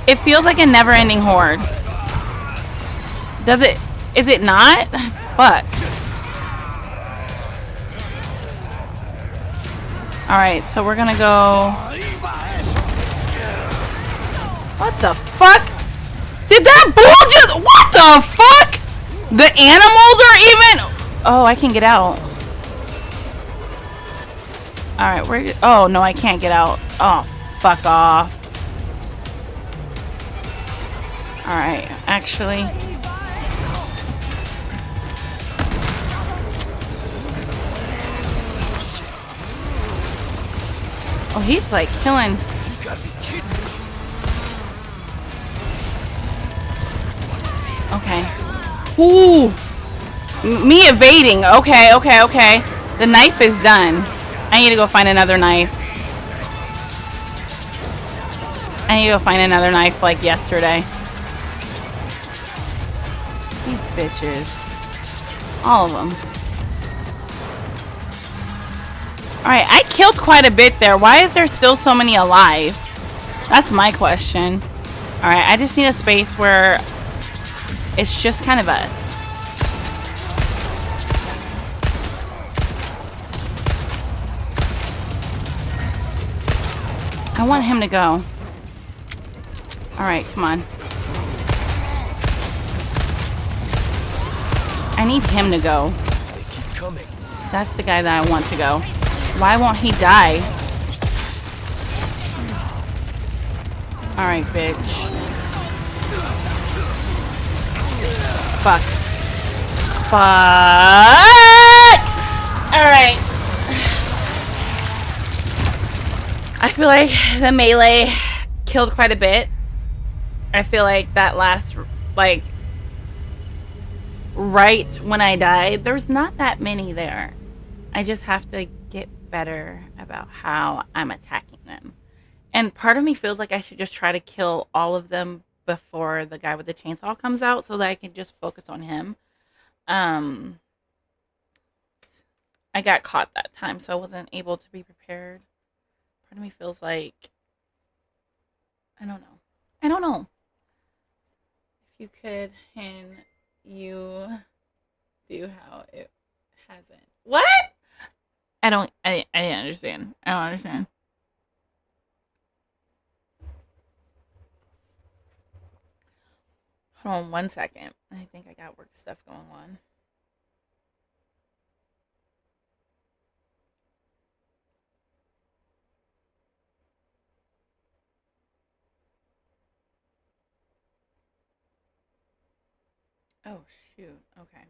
It feels like a never-ending horde. Does it? Is it not? Fuck. Alright, so we're gonna go... What the fuck? Did that bull just... What the fuck? The animals are even... Oh, I can get out. Alright, where... Oh, no, I can't get out. Oh, fuck off. Alright, actually... Oh, he's like killing... Okay. Ooh! Me evading. Okay. The knife is done. I need to go find another knife. I need to go find another knife like yesterday. These bitches. All of them. Alright, I killed quite a bit there. Why is there still so many alive? That's my question. Alright, I just need a space where it's just kind of us. I want him to go. Alright, come on. I need him to go. They keep coming. That's the guy that I want to go. Why won't he die? Alright, bitch. Fuck. Alright. I feel like the melee killed quite a bit. I feel like that last, like, right when I died, there's not that many there. I just have to get better about how I'm attacking them. And part of me feels like I should just try to kill all of them before the guy with the chainsaw comes out so that I can just focus on him. I got caught that time, so I wasn't able to be prepared. Part of me feels like... I don't know. If you could, and you do how it hasn't. What? I didn't understand. I don't understand. Hold on 1 second. I think I got work stuff going on. Oh, shoot. Okay.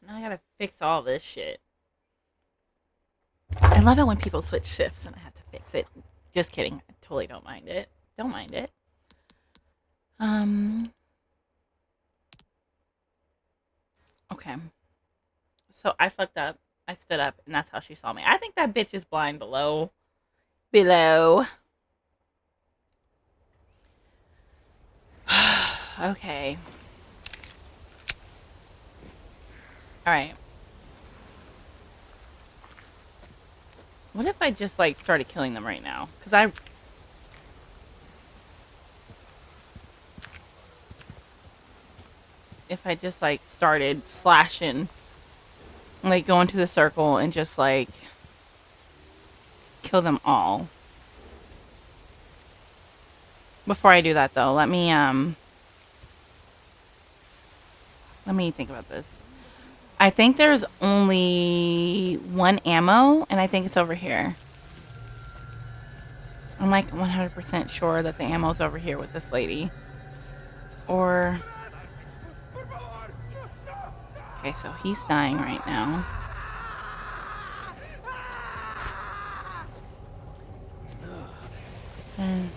Now I gotta fix all this shit. I love it when people switch shifts and I have to fix it. Just kidding. I totally don't mind it. Don't mind it. Okay. So I fucked up. I stood up and that's how she saw me. I think that bitch is blind below. Below. Okay. Alright. What if I just like started killing them right now? Because if I just like started slashing, like go into the circle and just like kill them all. Before I do that though, let me think about this. I think there's only one ammo and I think it's over here. I'm like 100% sure that the ammo's over here with this lady. Or okay, so he's dying right now. And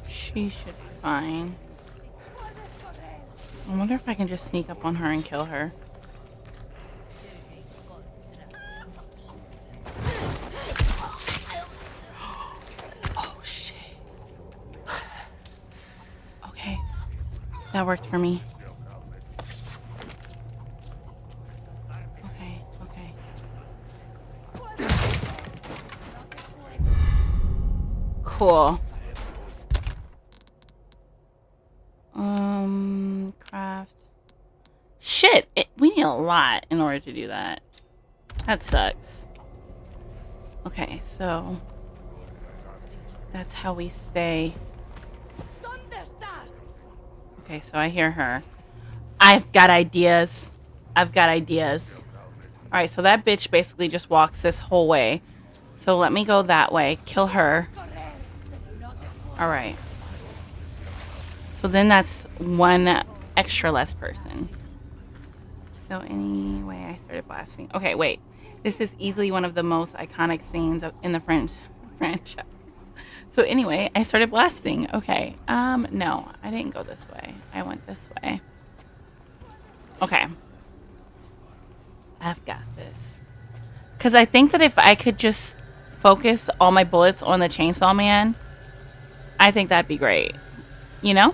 she should be fine. I wonder if I can just sneak up on her and kill her. Oh, shit. Okay. That worked for me. Okay, okay. Cool. Craft. Shit! We need a lot in order to do that. That sucks. Okay, so that's how we stay. Okay, so I hear her. I've got ideas. Alright, so that bitch basically just walks this whole way. So let me go that way. Kill her. Alright. So then that's one extra less person. So anyway, I started blasting. Okay, wait. This is easily one of the most iconic scenes in the franchise. So anyway, I started blasting. Okay. No, I didn't go this way. I went this way. Okay. I've got this. Because I think that if I could just focus all my bullets on the chainsaw man, I think that'd be great. You know?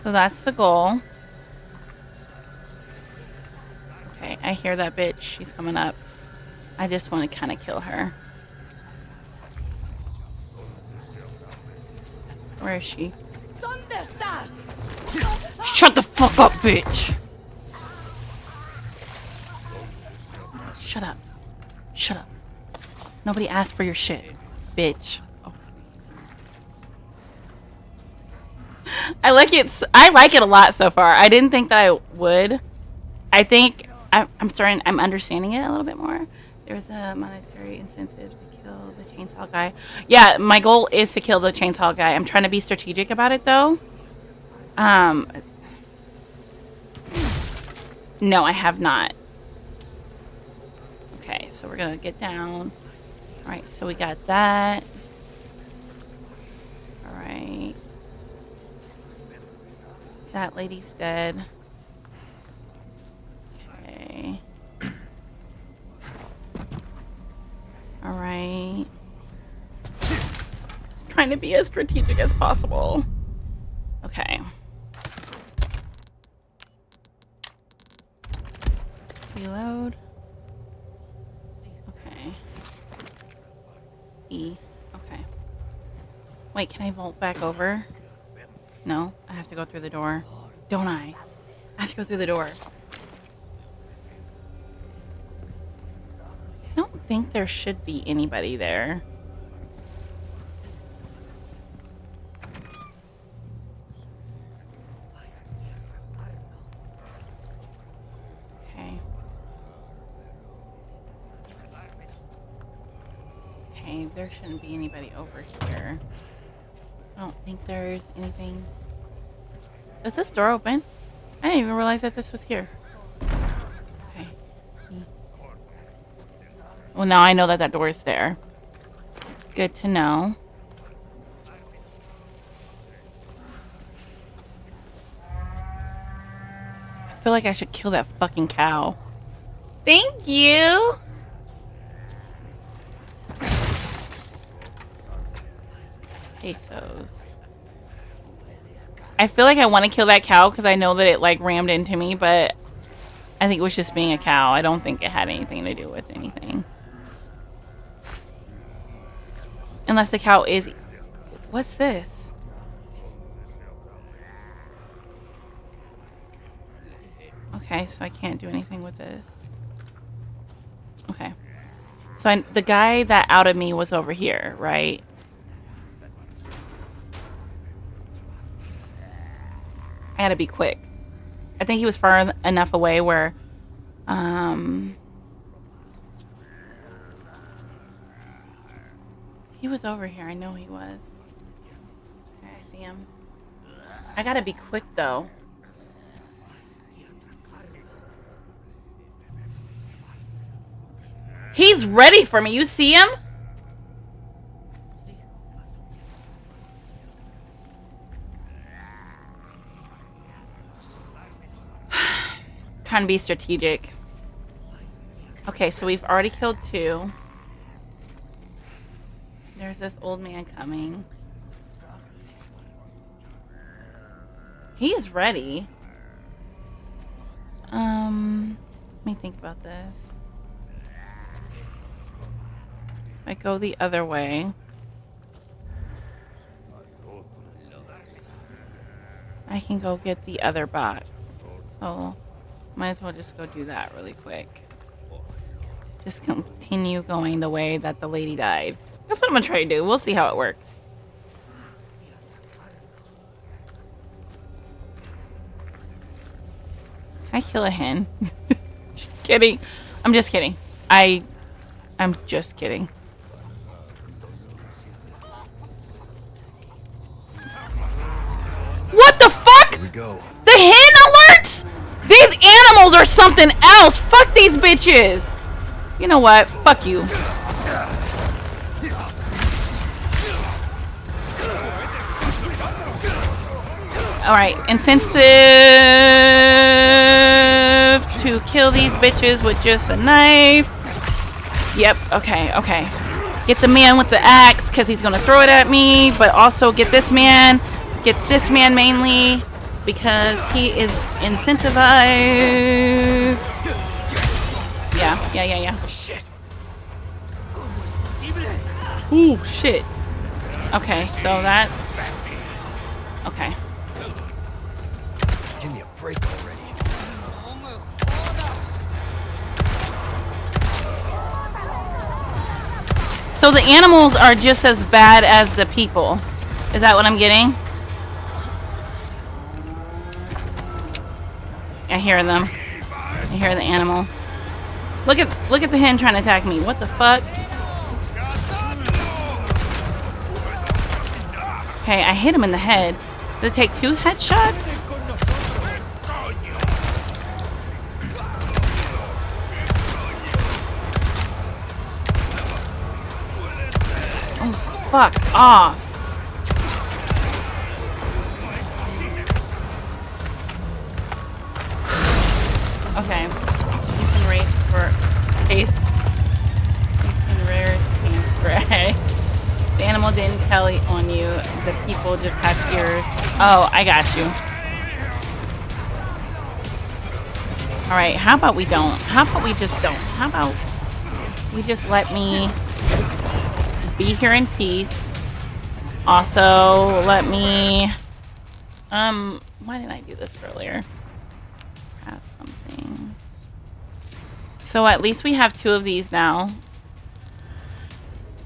So that's the goal. Okay, I hear that bitch. She's coming up. I just want to kind of kill her. Where is she? Shut the fuck up, bitch! Shut up. Shut up. Nobody asked for your shit, bitch. Oh. I like it. I like it a lot so far. I didn't think that I would. I think I'm understanding it a little bit more. There's a monetary incentive to kill the chainsaw guy. Yeah, my goal is to kill the chainsaw guy. I'm trying to be strategic about it though. No, I have not. Okay, so we're gonna get down. All right, so we got that. All right. That lady's dead. Okay. All right. Just trying to be as strategic as possible. Okay. Reload. Okay. E. Okay. Wait, can I vault back over? No, I have to go through the door. Don't I? I have to go through the door. think there should be anybody there. Okay. Okay, there shouldn't be anybody over here. I don't think there's anything. Is this door open? I didn't even realize that this was here. Okay. Well, now I know that that door is there. It's good to know. I feel like I should kill that fucking cow. Thank you. Pesos. I feel like I want to kill that cow because I know that it like rammed into me, but I think it was just being a cow. I don't think it had anything to do with anything. Unless the cow is... What's this? Okay, so I can't do anything with this. Okay. So the guy that outed me was over here, right? I gotta be quick. I think he was far enough away where... He was over here. I know he was. Okay, I see him. I gotta be quick, though. He's ready for me. You see him? Trying to be strategic. Okay, so we've already killed 2. There's this old man coming. He's ready. Let me think about this. If I go the other way, I can go get the other box. So, might as well just go do that really quick. Just continue going the way that the lady died. That's what I'm gonna try to do. We'll see how it works. Can I kill a hen? Just kidding. I'm just kidding. I'm just kidding. What the fuck? Here we go. The hen alerts? These animals are something else. Fuck these bitches. You know what? Fuck you. Alright, incentive to kill these bitches with just a knife. Yep, okay, okay. Get the man with the axe, because he's going to throw it at me, but also get this man. Get this man mainly, because he is incentivized. Yeah. Shit. Ooh, shit. Okay, so that's... Okay. Give me a break already. So the animals are just as bad as the people. Is that what I'm getting? I hear them. I hear the animal. Look at the hen trying to attack me. What the fuck? Okay, I hit him in the head. Did it take 2 headshots? Oh, fuck off. Okay. You can rate for case. You can rare spray. The animal didn't tell on you. The people just have ears. Oh, I got you. Alright, how about we don't? How about we just don't? How about we just let me be here in peace? Also, let me... why didn't I do this earlier? Have something. So at least we have 2 of these now.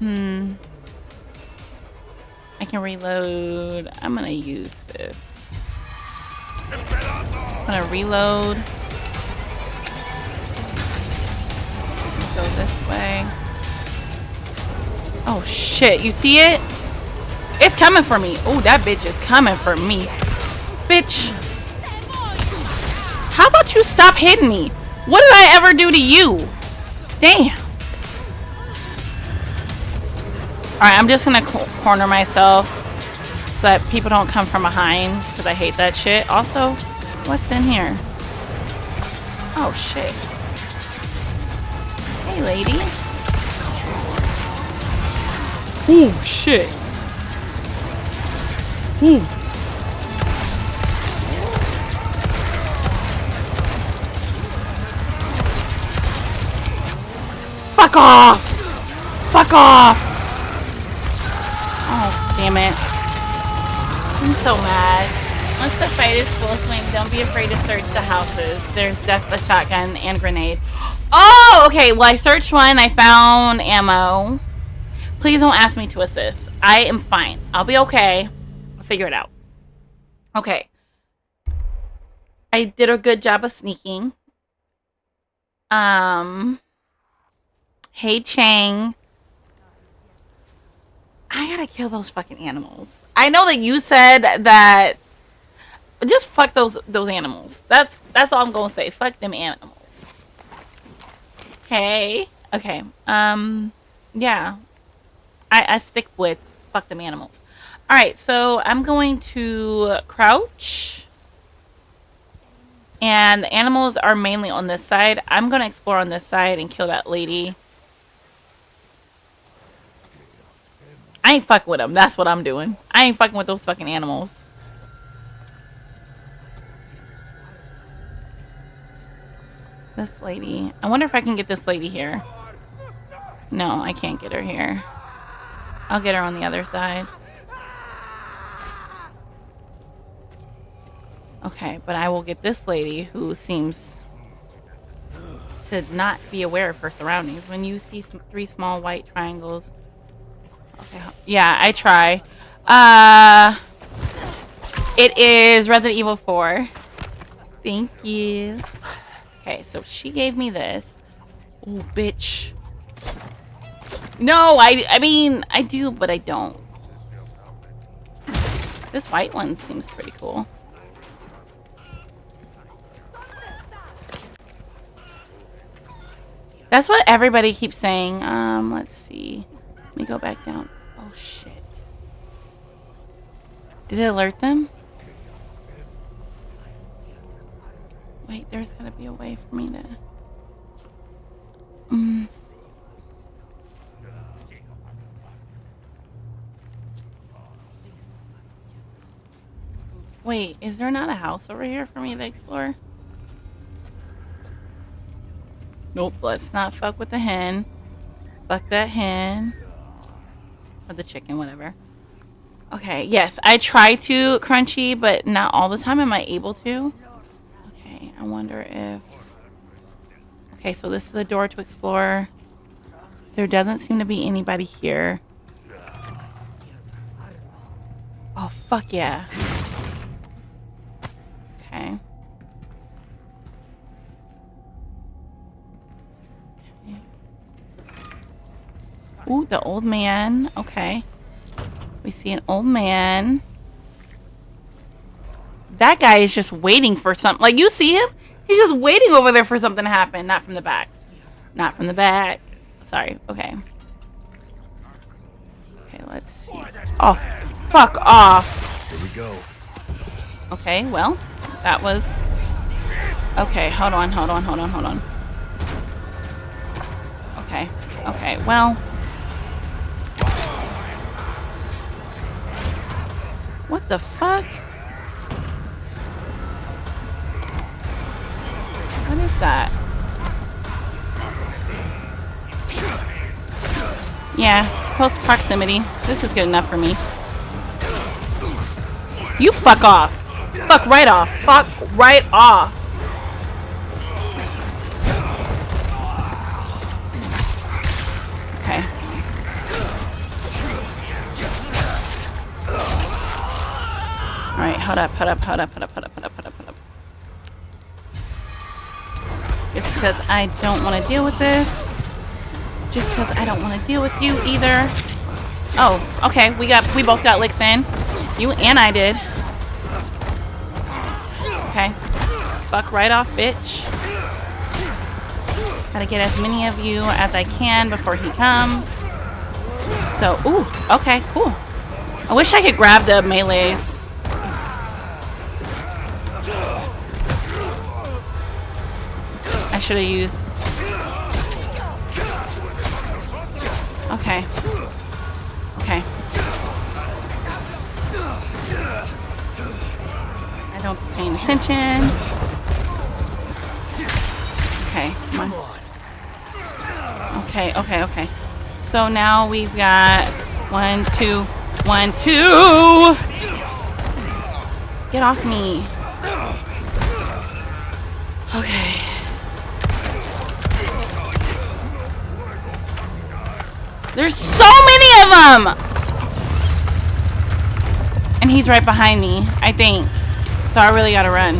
I can reload. I'm gonna use this. I'm gonna reload. Go this way. Oh shit, you see it? It's coming for me. Oh, that bitch is coming for me. Bitch. How about you stop hitting me? What did I ever do to you? Damn. Alright, I'm just gonna corner myself so that people don't come from behind because I hate that shit. Also, what's in here? Oh shit. Hey lady. Oh shit. Ooh. Fuck off! Fuck off! Oh, damn it. I'm so mad. Once the fight is full swing, don't be afraid to search the houses. There's death, a shotgun, and a grenade. Oh, okay. Well, I searched one. I found ammo. Please don't ask me to assist. I am fine. I'll be okay. I'll figure it out. Okay. I did a good job of sneaking. Hey, Chang. I gotta kill those fucking animals. I know that you said that. Just fuck those animals. That's all I'm gonna say. Fuck them animals. Hey. Okay. Yeah. I stick with fuck them animals. All right. So I'm going to crouch. And the animals are mainly on this side. I'm gonna explore on this side and kill that lady. I ain't fucking with them. That's what I'm doing. I ain't fucking with those fucking animals. This lady. I wonder if I can get this lady here. No, I can't get her here. I'll get her on the other side. Okay, but I will get this lady who seems to not be aware of her surroundings. When you see three small white triangles... Okay, yeah, I try. It is Resident Evil 4. Thank you. Okay, so she gave me this. Oh, bitch. No, I mean, I do, but I don't. This white one seems pretty cool. That's what everybody keeps saying. Let's see. Let me go back down. Oh, shit. Did it alert them? Wait, there's gotta be a way for me to... Wait, is there not a house over here for me to explore? Nope, let's not fuck with the hen. Fuck that hen. Or the chicken, whatever. Okay, yes, I try to crunchy, but not all the time. Am I able to? Okay, I wonder if... Okay, so this is a door to explore. There doesn't seem to be anybody here. Oh, fuck yeah. Okay. Ooh, the old man. Okay. We see an old man. That guy is just waiting for something. Like, you see him? He's just waiting over there for something to happen. Not from the back. Not from the back. Sorry. Okay. Okay, let's see. Oh, fuck off. Here we go. Okay, well, that was... Okay, hold on. Okay. Okay, well... What the fuck? What is that? Yeah, close proximity. This is good enough for me. You fuck off. Fuck right off. Fuck right off. Okay. hold up. Just because I don't want to deal with this. Just because I don't want to deal with you either. Oh, okay. We both got licks in. You and I did. Okay. Fuck right off, bitch. Gotta get as many of you as I can before he comes. So, ooh, okay, cool. I wish I could grab the melees. I should have used... Okay. Okay. I don't be paying attention. Okay, come on. Okay. So now we've got 1, 2, 1, 2. Get off me. Okay. There's so many of them! And he's right behind me, I think. So I really gotta run.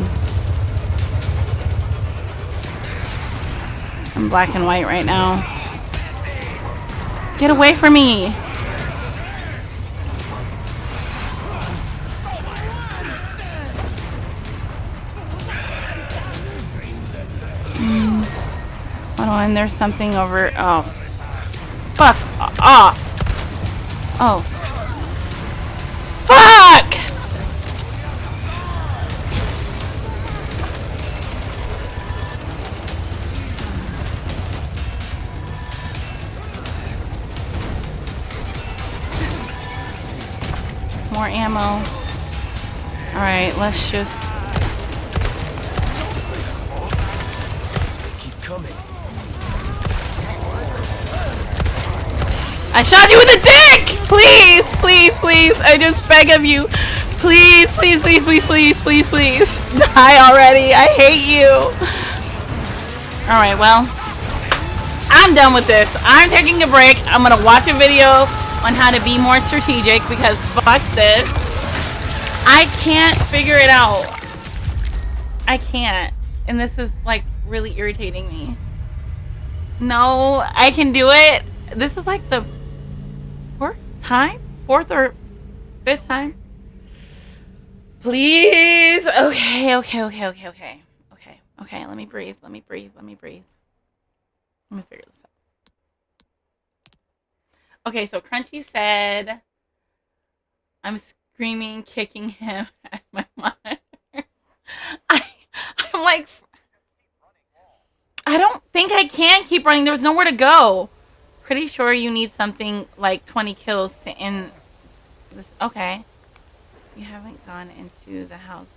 I'm black and white right now. Get away from me! Hold on, there's something over... Oh. Fuck! Oh. Fuck! More ammo. Alright, let's just... Keep coming. I shot you in the dick! Please, please, please. I just beg of you. Please, please, please, please, please, please, please. Die already. I hate you. Alright, well. I'm done with this. I'm taking a break. I'm gonna watch a video on how to be more strategic because fuck this. I can't figure it out. I can't. And this is like really irritating me. No, I can do it. This is like the fourth or fifth time. Please. Okay. Let me breathe. Let me figure this out. Okay, so Crunchy said I'm screaming, kicking him at my monitor. I'm like, I don't think I can keep running. There's nowhere to go. Pretty sure you need something like 20 kills to end this. Okay. You haven't gone into the house.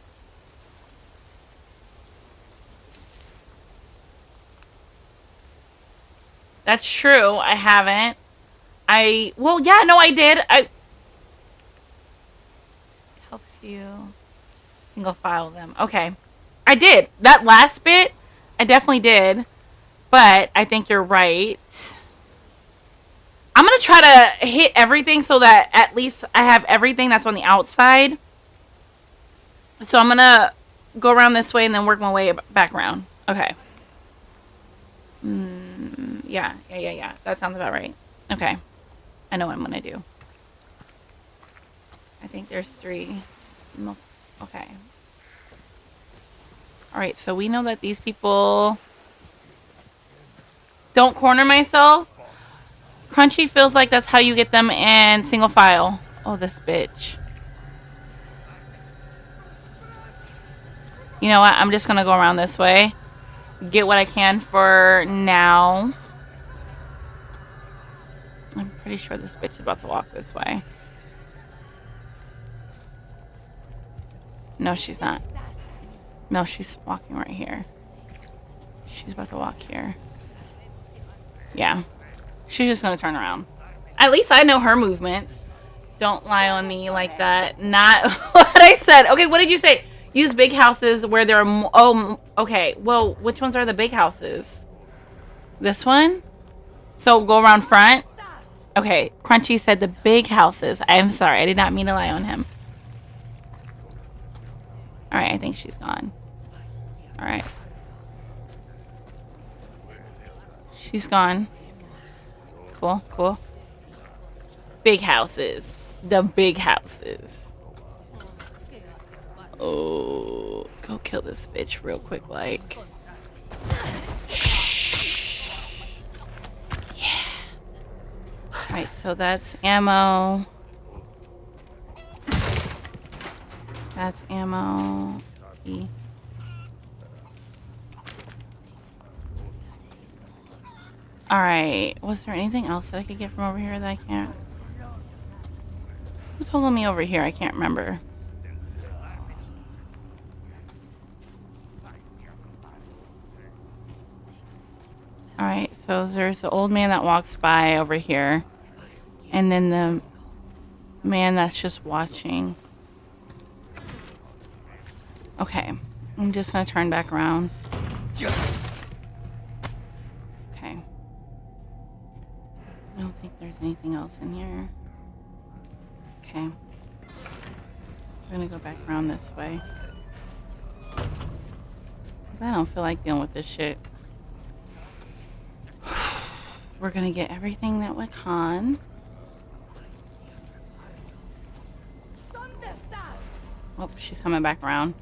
That's true. I haven't. Well, yeah, no, I did. Helps you single file them. Okay. I did. That last bit, I definitely did. But I think you're right. I'm going to try to hit everything so that at least I have everything that's on the outside. So I'm going to go around this way and then work my way back around. Okay. Yeah. That sounds about right. Okay. I know what I'm going to do. I think there's 3. Okay. Alright, so we know that these people... Don't corner myself. Crunchy feels like that's how you get them in single file. Oh, this bitch. You know what? I'm just going to go around this way. Get what I can for now. I'm pretty sure this bitch is about to walk this way. No, she's not. No, she's walking right here. She's about to walk here. Yeah. She's just gonna turn around. At least I know her movements. Don't lie on me like that. Not what I said. Okay, what did you say? Use big houses where there are... Oh, okay. Well, which ones are the big houses? This one? So go around front? Okay, Crunchy said the big houses. I'm sorry. I did not mean to lie on him. Alright, I think she's gone. Alright. She's gone. Cool, cool. Big houses. The big houses. Oh, go kill this bitch real quick, like. Yeah. Alright, so that's ammo. That's ammo. E. Alright, was there anything else that I could get from over here that I can't? Who told me over here? I can't remember. Alright, so there's the old man that walks by over here. And then the man that's just watching. Okay, I'm just gonna turn back around. Okay. I don't think there's anything else in here. Okay. I'm gonna go back around this way. Because I don't feel like dealing with this shit. We're gonna get everything that we can. Oh, she's coming back around.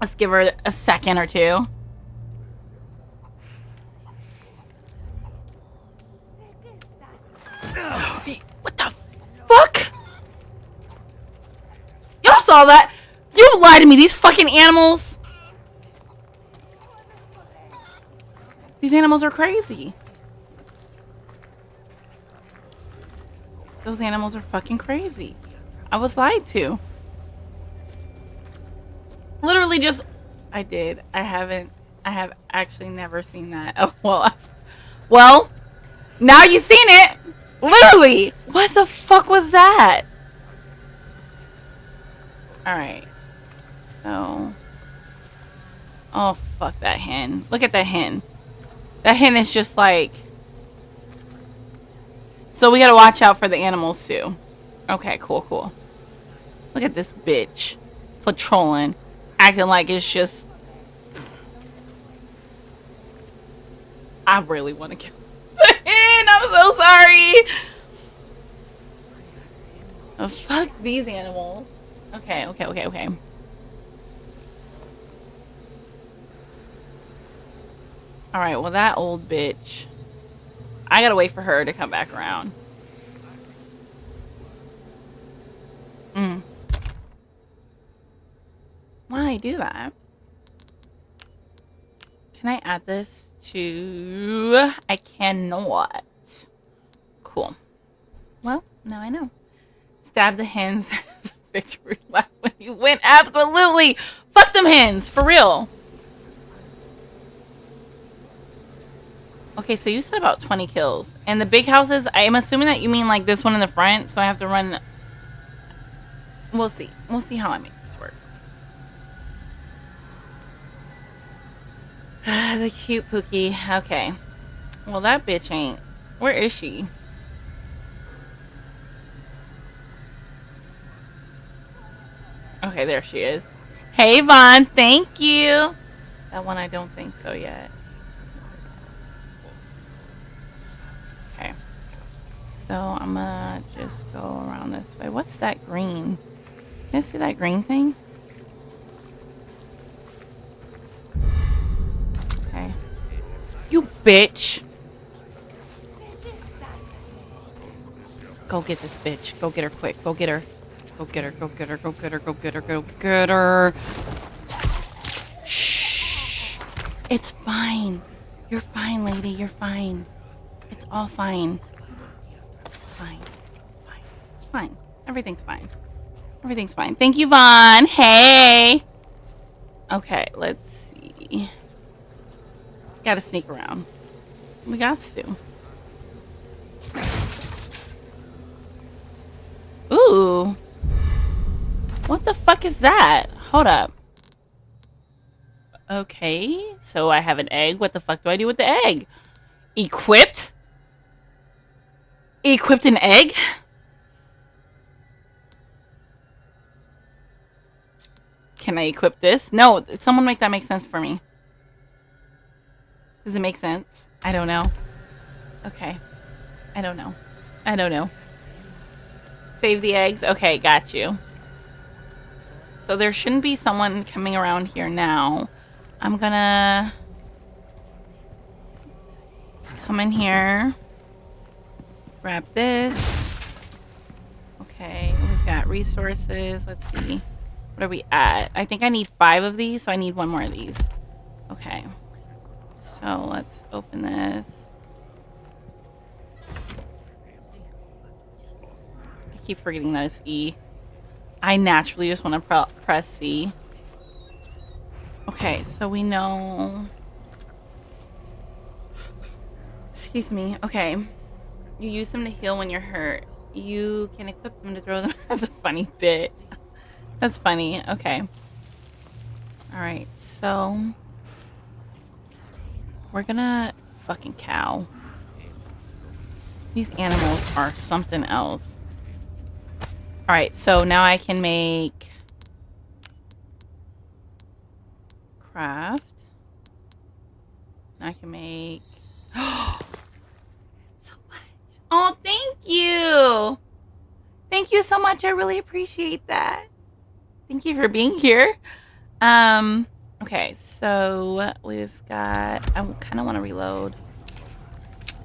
Let's give her a second or two. What the fuck? Y'all saw that? You lied to me, these fucking animals. These animals are crazy. Those animals are fucking crazy. I was lied to. Literally just... I did. I have actually never seen that. Oh, well, now you've seen it. Literally. What the fuck was that? Alright. So... Oh, fuck that hen. Look at that hen. That hen is just like... So we gotta watch out for the animals too. Okay, cool, cool. Look at this bitch. Patrolling. Acting like it's just... I really want to kill the hen. I'm so sorry. Oh, fuck these animals. Okay, okay, okay, okay. Alright, well that old bitch. I gotta wait for her to come back around. Why do that? Can I add this to... I cannot. Cool. Well, now I know. Stab the hens as a victory lap when you win. Absolutely! Fuck them hens! For real! Okay, so you said about 20 kills. And the big houses, I'm assuming that you mean like this one in the front, so I have to run... We'll see. We'll see how I make this work. The cute Pookie. Okay. Well, that bitch ain't... Where is she? Okay, there she is. Hey, Vaughn. Thank you. That one I don't think so yet. Okay. So I'm gonna just go around this way. What's that green? Can I see that green thing? Okay. You bitch! Go get this bitch. Go get her quick. Go get her. Go get her. Go get her. Go get her. Go get her. Go get her. Shh. It's fine. You're fine, lady. You're fine. It's all fine. It's fine. Fine. Fine. Everything's fine. Everything's fine. Thank you, Vaughn. Hey. Okay, let's see. Gotta sneak around. We got to. Ooh. What the fuck is that? Hold up. Okay, so I have an egg. What the fuck do I do with the egg? Equipped? Equipped an egg? can I equip this? No, someone make that make sense for me. Does it make sense? I don't know. Okay. I don't know. I don't know. Save the eggs. Okay, got you. So there shouldn't be someone coming around here now. I'm gonna come in here. Grab this. Okay, we've got resources. Let's see. What are we at? I think I need 5 of these, so I need 1 more of these. Okay. So let's open this. I keep forgetting that it's E. I naturally just want to press C. Okay, so we know... Excuse me. Okay. You use them to heal when you're hurt. You can equip them to throw them as a funny bit. That's funny. Okay. Alright, so... We're gonna... Fucking cow. These animals are something else. Alright, so now I can make... Craft. I can make... so much. Oh, thank you! Thank you so much. I really appreciate that. Thank you for being here. Okay, so we've got... I kind of want to reload.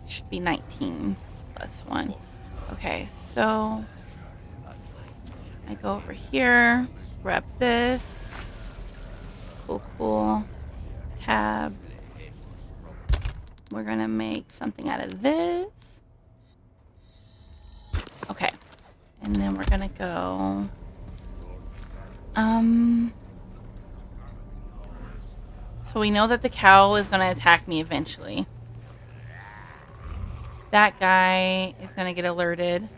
It should be 19 plus 1. Okay, so... I go over here, grab this. Cool, cool. Tab. We're gonna make something out of this. Okay. And then we're gonna go... So we know that the cow is gonna attack me eventually. That guy is gonna get alerted.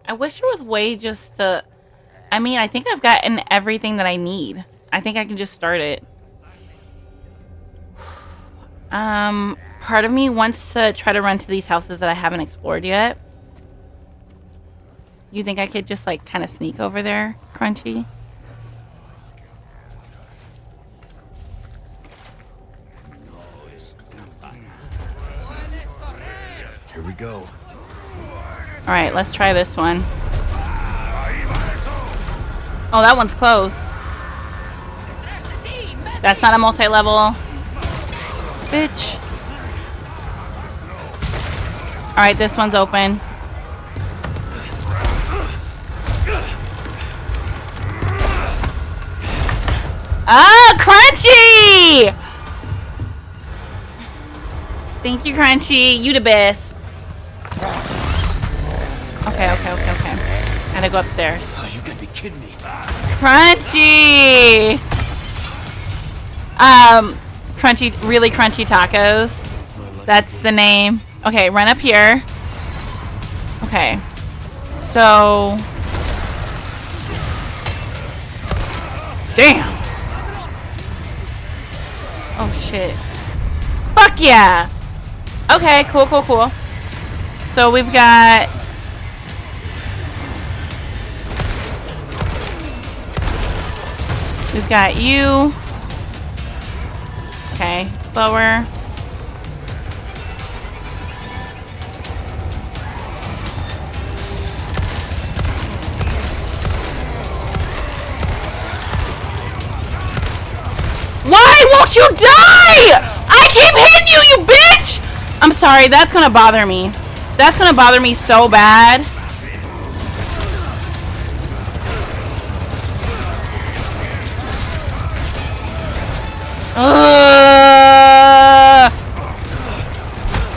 I wish there was a way just to... I mean, I think I've gotten everything that I need. I think I can just start it. Part of me wants to try to run to these houses that I haven't explored yet. You think I could just, like, kind of sneak over there, Crunchy? Here we go. Alright, let's try this one. Oh, that one's close. That's not a multi-level. Bitch. Alright, this one's open. Ah, Crunchy! Thank you, Crunchy. You the best. Okay. Gotta go upstairs. Oh, you gotta be kidding me. Crunchy! Crunchy, really crunchy tacos. That's the name. Okay, run up here. Okay. So... Damn! Oh, shit. Fuck yeah! Okay, cool. So we've got... We've got you. Okay, slower. Why won't you die? I keep hitting you, you bitch! I'm sorry, that's gonna bother me. That's gonna bother me so bad.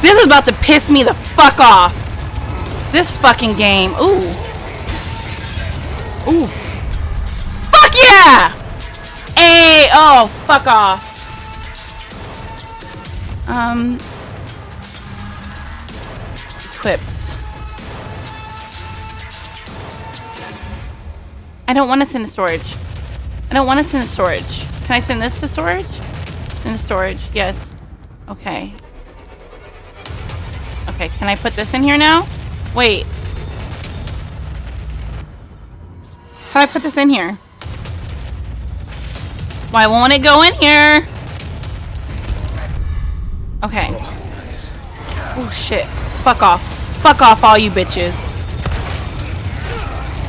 This is about to piss me the fuck off. This fucking game. Ooh. Fuck yeah! Hey, oh, fuck off. Equipped. I don't want to send to storage. Can I send this to storage? Into storage, yes. Okay. Okay, can I put this in here now? Wait. How do I put this in here? Why won't it go in here? Okay. Oh, shit. Fuck off. Fuck off, all you bitches.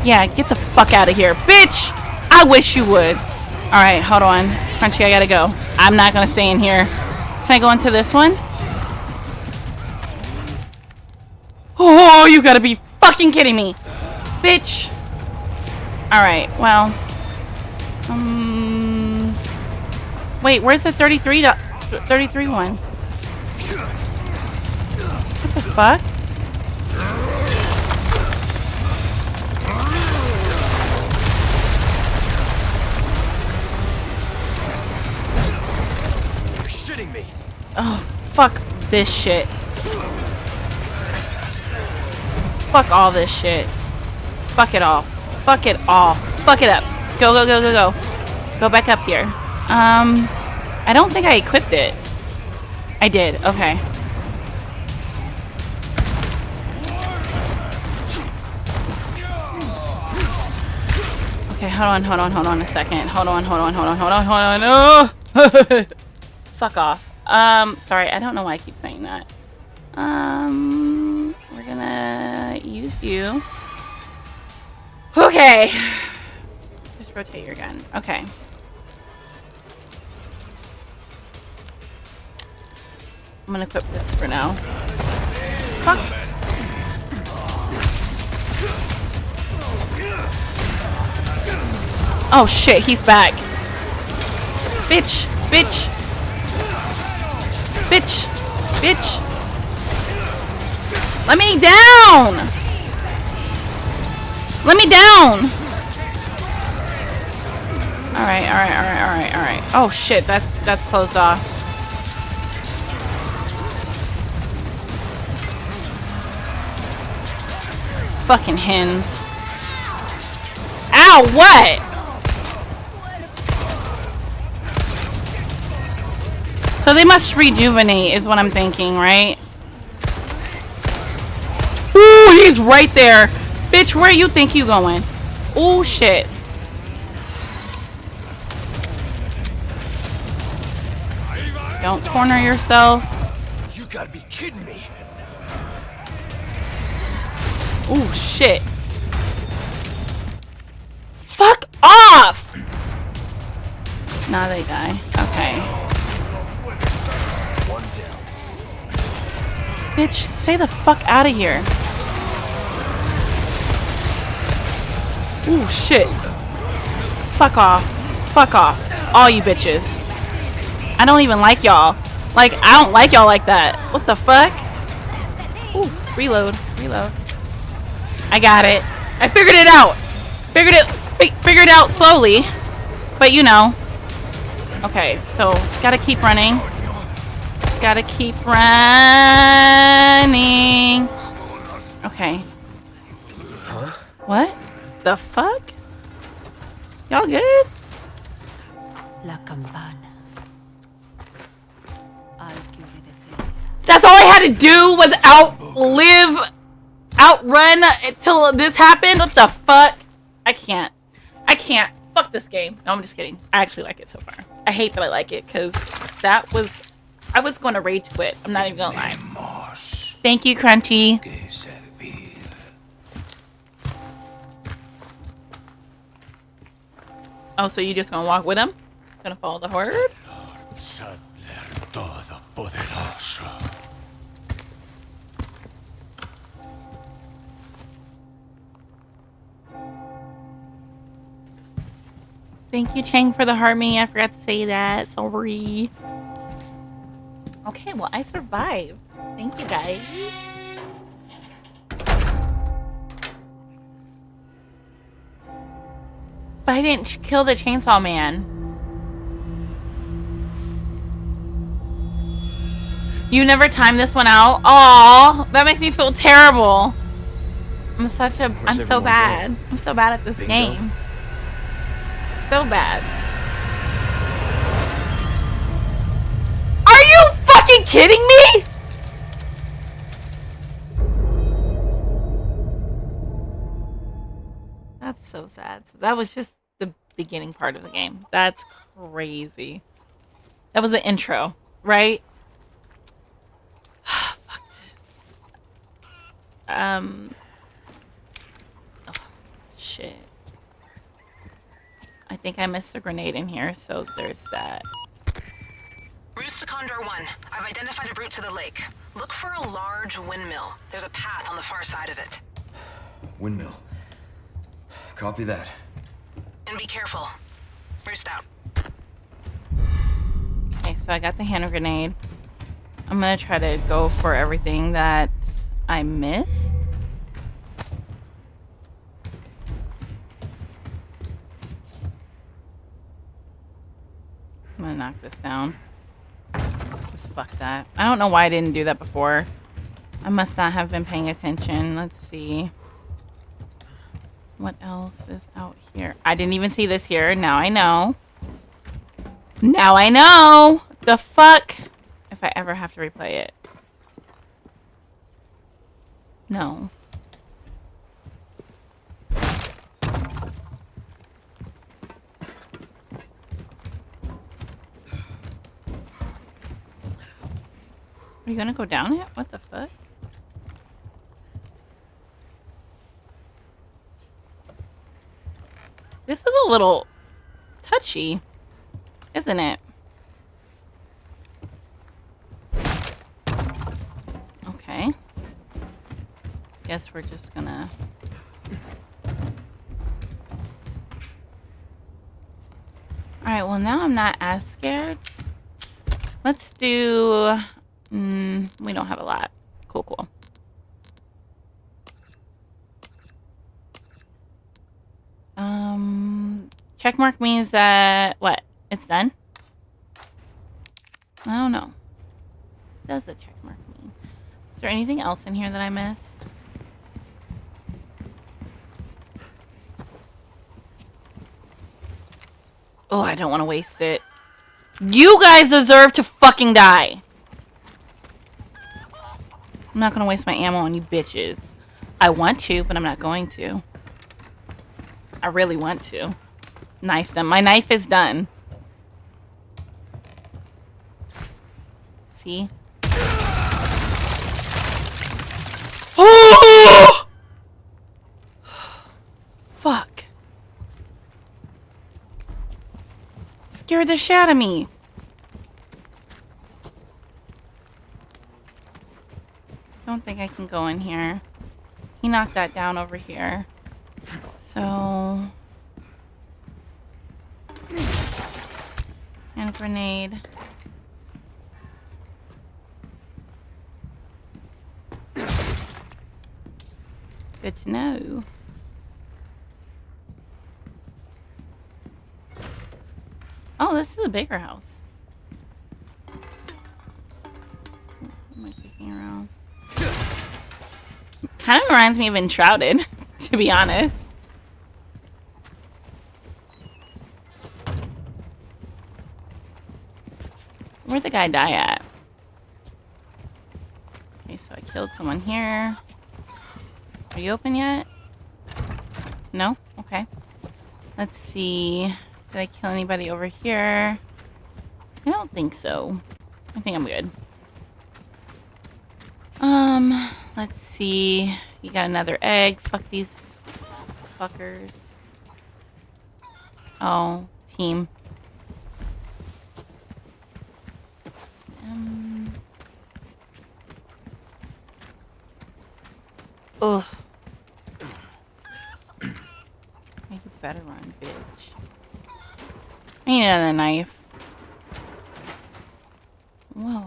Yeah, get the fuck out of here. Bitch! I wish you would. Alright, hold on. Crunchy, I gotta go. I'm not gonna stay in here. Can I go into this one? Oh, you gotta be fucking kidding me. Bitch. Alright, well. Wait, where's the 33 one? What the fuck? You're shitting me. Oh, fuck this shit. Fuck all this shit. Fuck it all. Fuck it all. Fuck it up. Go, go, go, go, go. Go back up here. I don't think I equipped it. I did. Okay. Okay, hold on a second. Hold on. Oh! Fuck off. Sorry, I don't know why I keep saying that. We're gonna use you. Okay. Just rotate your gun. Okay. I'm gonna equip this for now. Fuck. Oh shit, he's back. Bitch, bitch. Bitch, bitch. Let me down. Let me down. Alright. Oh shit, that's closed off. Fucking hens. Ow, what? So they must rejuvenate is what I'm thinking, right? Ooh, he's right there. Bitch, where you think you going? Ooh, shit. Don't corner yourself. You gotta be kidding me. Ooh, shit. Fuck off! Now they die. Okay. One down. Bitch, stay the fuck out of here. Ooh, shit. Fuck off. Fuck off. All you bitches. I don't even like y'all. Like, I don't like y'all like that. What the fuck? Ooh, reload. Reload. I got it. I figured it out. Figured it out slowly. But you know. Okay, so gotta keep running. Gotta keep running. Okay. Huh? What? The fuck? Y'all good? La campana. I'll give you the thing. That's all I had to do was outrun till this happened? What the fuck? I can't. Fuck this game. No, I'm just kidding. I actually like it so far. I hate that I like it because I was going to rage quit. I'm not even gonna lie. Thank you, Crunchy. Oh, so you just gonna walk with him? Gonna follow the horde? Thank you, Chang, for the heart me. I forgot to say that. Sorry. Okay, well, I survived. Thank you, guys. But I didn't kill the chainsaw man. You never timed this one out? Aw, that makes me feel terrible. I'm so bad. I'm so bad at this game. So bad. Are you fucking kidding me? so sad. So that was just the beginning part of the game. That's crazy. That was the intro, right? Fuck this. Oh, shit. I think I missed a grenade in here, so there's that. Routes to Condor 1. I've identified a route to the lake. Look for a large windmill. There's a path on the far side of it. Windmill. Copy that. And be careful. Roost out. Okay, so I got the hand grenade. I'm gonna try to go for everything that I missed. I'm gonna knock this down. Just fuck that. I don't know why I didn't do that before. I must not have been paying attention. Let's see. What else is out here? I didn't even see this here. Now I know. Now I know! The fuck? If I ever have to replay it. No. Are you gonna go down it? What the fuck? This is a little touchy, isn't it? Okay. Guess we're just gonna... Alright, well now I'm not as scared. Let's do... we don't have a lot. Cool, cool. Check mark means that... What? It's done? I don't know. What does the check mark mean? Is there anything else in here that I missed? Oh, I don't want to waste it. You guys deserve to fucking die. I'm not gonna waste my ammo on you bitches. I want to, but I'm not going to. I really want to. Knife them. My knife is done. See? Oh! Fuck. Scared the shit out of me. Don't think I can go in here. He knocked that down over here. So... And grenade. Good to know. Oh, this is a bigger house. What am I kicking around? Kind of reminds me of Enshrouded, to be honest. Where'd the guy die at? Okay, so I killed someone here. Are you open yet? No? Okay. Let's see. Did I kill anybody over here? I don't think so. I think I'm good. Let's see. You got another egg. Fuck these fuckers. Oh, team. Ugh. You better run, bitch. I need another knife. Whoa.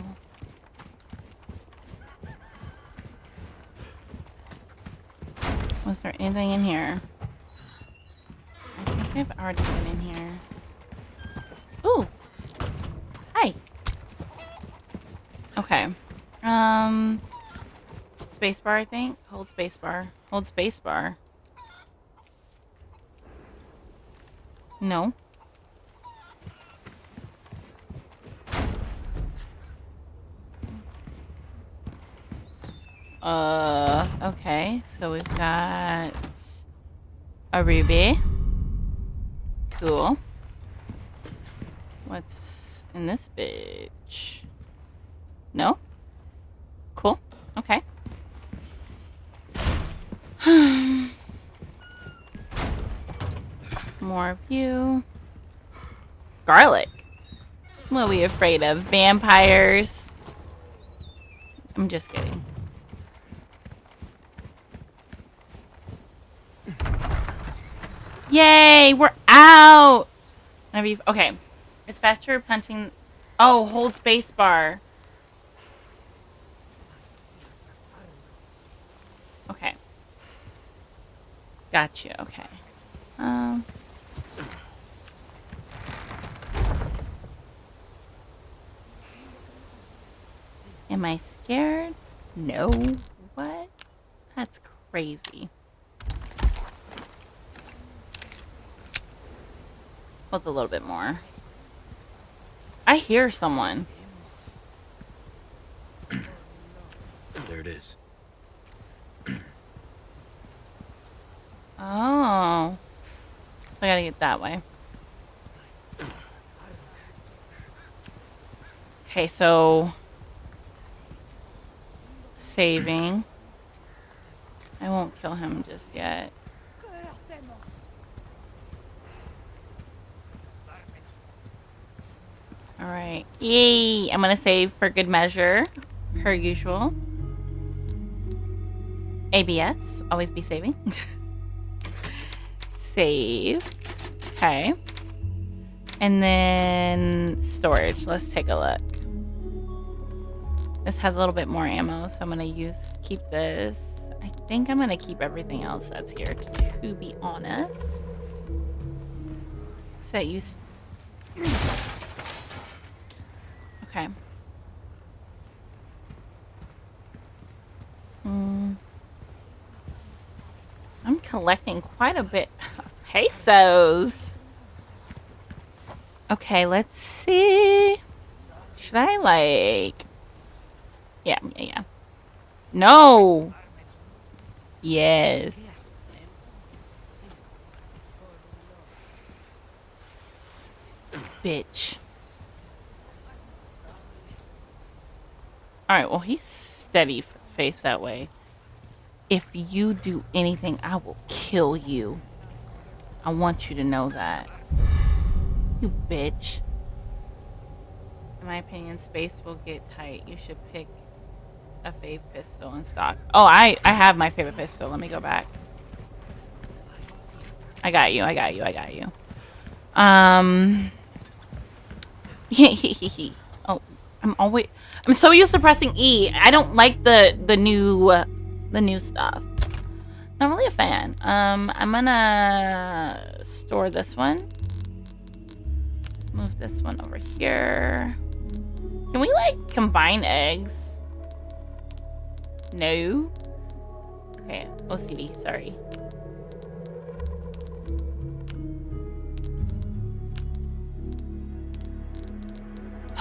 Was there anything in here? I think I've already been in here. Ooh. Hi. Okay. Spacebar, I think. Hold spacebar. Hold spacebar. No. Okay. So we've got A ruby. Cool. What's in this bitch? No? Cool. Okay. More of you. Garlic. What are we afraid of? Vampires? I'm just kidding. Yay! We're out! Okay. It's faster punching. Oh, hold space bar. Okay. Gotcha. Okay. Um. Am I scared? No. What? That's crazy. Hold a little bit more. I hear someone. There it is. Oh. So I gotta get that way. Okay, so saving. I won't kill him just yet. Alright. Yay! I'm gonna save for good measure. Per usual. ABS. Always be saving. Save. Okay. And then storage. Let's take a look. This has a little bit more ammo, so I'm gonna keep this. I think I'm gonna keep everything else that's here, to be honest. Set use. Okay. I'm collecting quite a bit of pesos. Okay, let's see. Should I like... Yeah. No! Yes. Bitch. Alright, well, he's steady face that way. If you do anything, I will kill you. I want you to know that. You bitch. In my opinion, space will get tight. You should pick a fave pistol in stock. Oh, I have my favorite pistol. Let me go back. I got you. Oh, I'm so used to pressing E. I don't like the new stuff. Not really a fan. I'm gonna store this one. Move this one over here. Can we like combine eggs? No. Okay, OCD, sorry.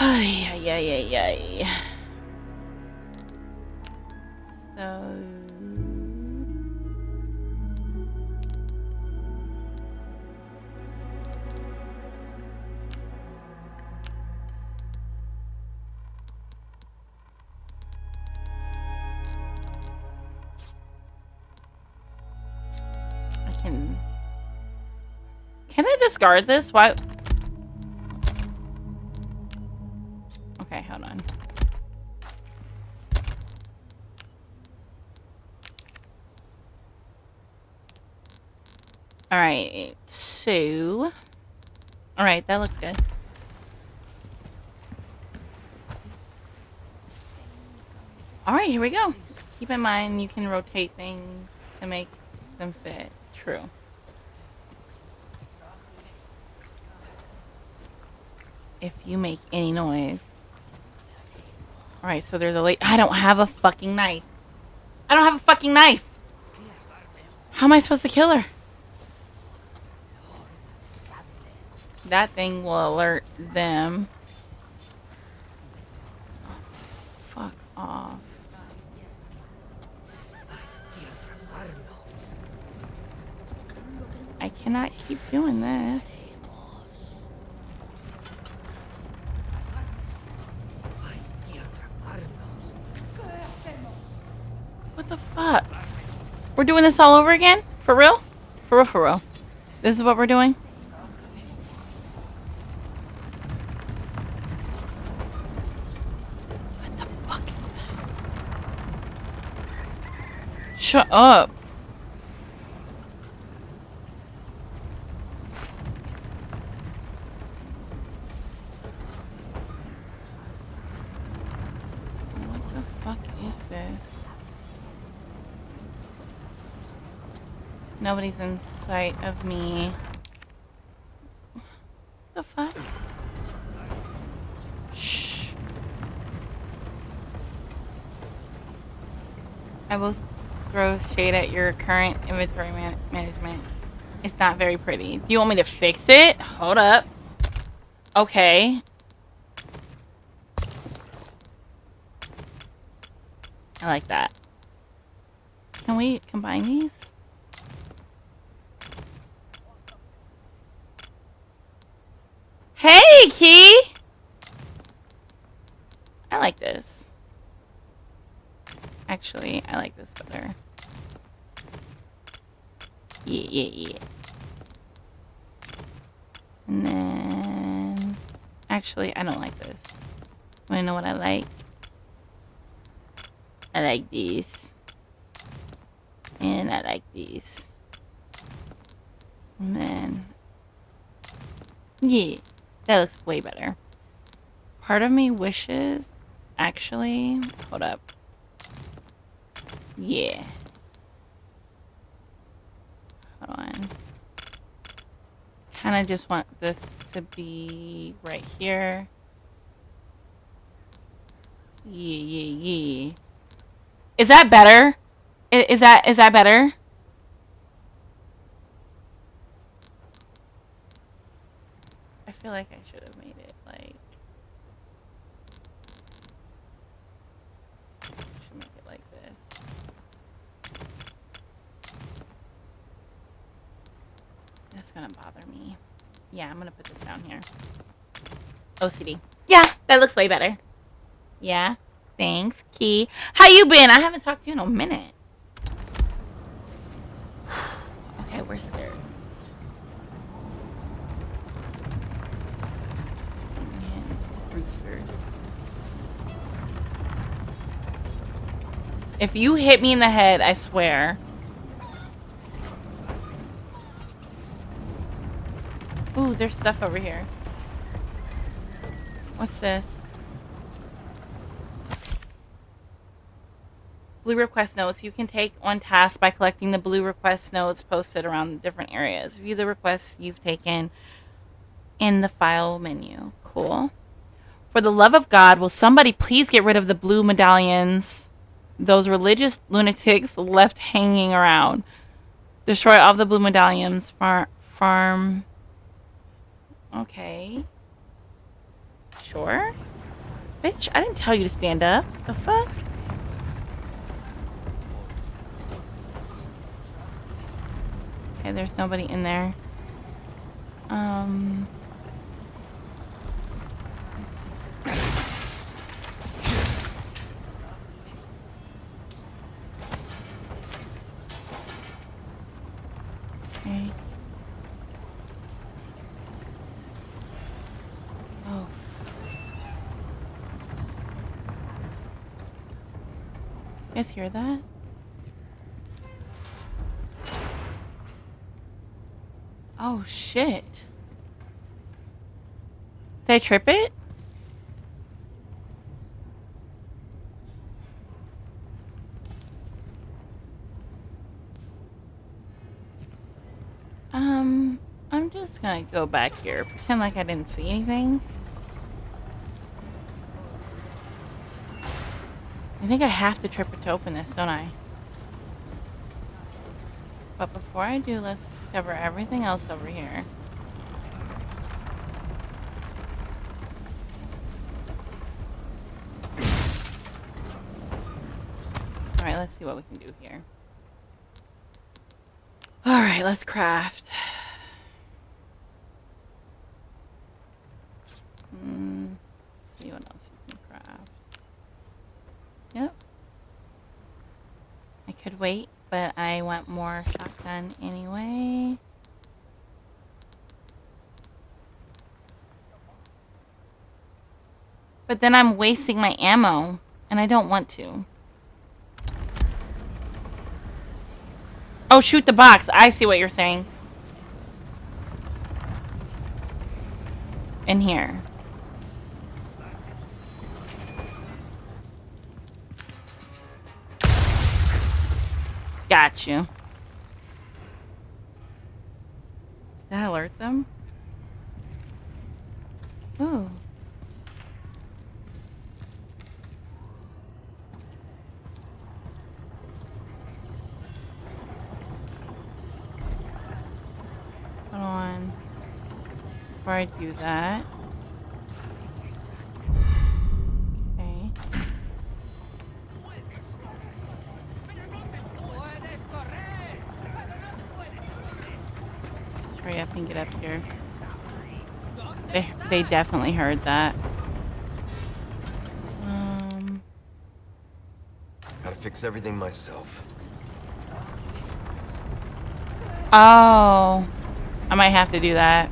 Ay. So Can I discard this? Why? Okay, hold on. All right, so... All right, that looks good. All right, here we go. Keep in mind, you can rotate things to make them fit. True. If you make any noise. All right, so there's a I don't have a fucking knife. How am I supposed to kill her? That thing will alert them. Oh, fuck off. I cannot keep doing this. What the fuck? We're doing this all over again? For real? For real, for real. This is what we're doing? What the fuck is that? Shut up. What the fuck is this? Nobody's in sight of me. What the fuck? Shh. I will throw shade at your current inventory management. It's not very pretty. Do you want me to fix it? Hold up. Okay. I like that. Can we combine these? Hey, Key! I like this. Actually, I like this better. Yeah. And then... Actually, I don't like this. Wanna know what I like? I like these. And I like these. And then... Yeah, that looks way better. Part of me wishes... Actually... Hold up. Yeah. Hold on. Kind of just want this to be right here. Yeah. Is that better? Is that better? I feel like I should have made it like... Should make it like this. That's gonna bother me. Yeah, I'm gonna put this down here. OCD. Yeah, that looks way better. Yeah. Thanks, Key. How you been? I haven't talked to you in a minute. Okay, we're scared. If you hit me in the head, I swear. Ooh, there's stuff over here. What's this? Blue request notes. You can take one task by collecting the blue request notes posted around different areas. View the requests you've taken in the file menu. Cool. For the love of God, will somebody please get rid of the blue medallions those religious lunatics left hanging around? Destroy all the blue medallions. Farm. Okay. Sure. Bitch, I didn't tell you to stand up. The fuck? Okay, there's nobody in there. Okay. Oh. You guys hear that? Oh shit. Did I trip it? I'm just gonna go back here. Pretend like I didn't see anything. I think I have to trip it to open this, don't I? But before I do, let's discover everything else over here. Alright, let's see what we can do here. Alright, let's craft. could wait, but I want more shotgun anyway. But then I'm wasting my ammo, and I don't want to. Oh, shoot the box. I see what you're saying. In here. Got you. Did that alert them? Ooh. Hold on. Before I do that. Okay. Hurry up and get up here. They definitely heard that. Gotta fix everything myself. Oh. I might have to do that.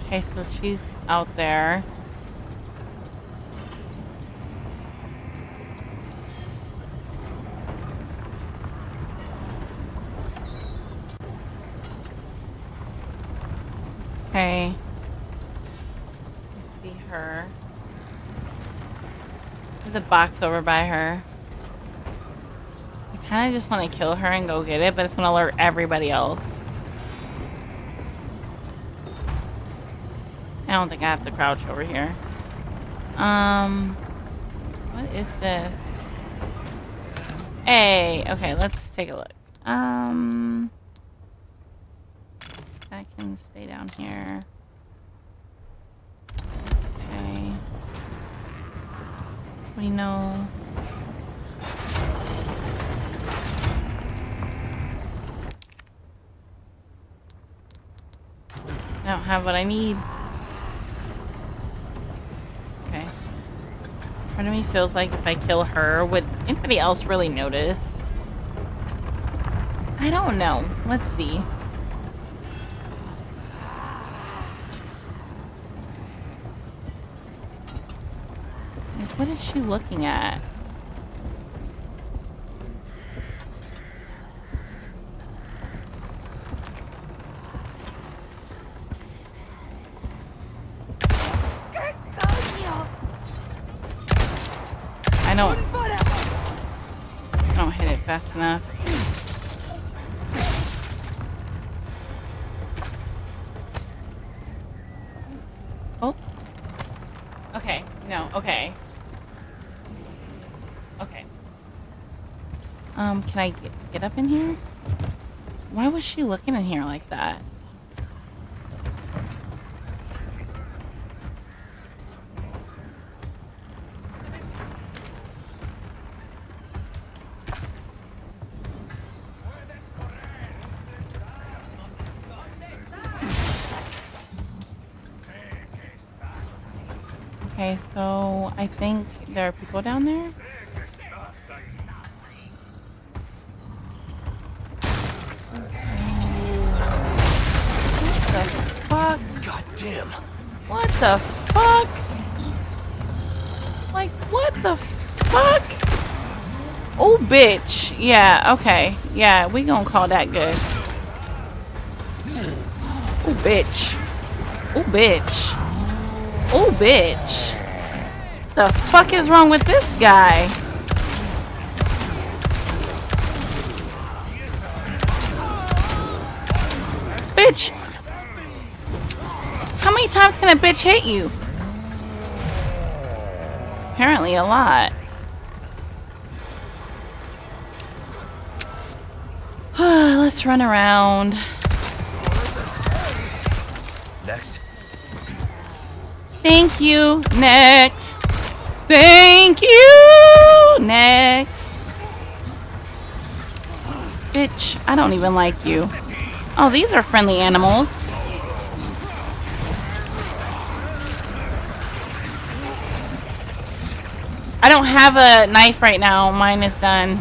Okay, so she's out there. Okay. I see her. There's a box over by her. I kind of just want to kill her and go get it, but it's going to alert everybody else. I don't think I have to crouch over here. What is this? Hey, okay, let's take a look. I can stay down here. Okay. We know. I don't have what I need. Okay. Part of me feels like if I kill her, would anybody else really notice? I don't know. Let's see. Like, what is she looking at? I don't hit it fast enough. Oh. Okay. No. Okay. Okay. Can I get up in here? Why was she looking in here like that? Okay, so I think there are people down there. What the fuck? God damn. What the fuck? Like, what the fuck? Oh, bitch. Yeah, okay. Yeah, we gonna call that good. Oh, bitch. Oh, bitch. Oh, bitch. The fuck is wrong with this guy? Bitch. How many times can a bitch hit you? Apparently a lot. Let's run around. Next. Thank you. Next. Thank you. Next. Bitch, I don't even like you. Oh, these are friendly animals. don't have a knife right now. Mine is done.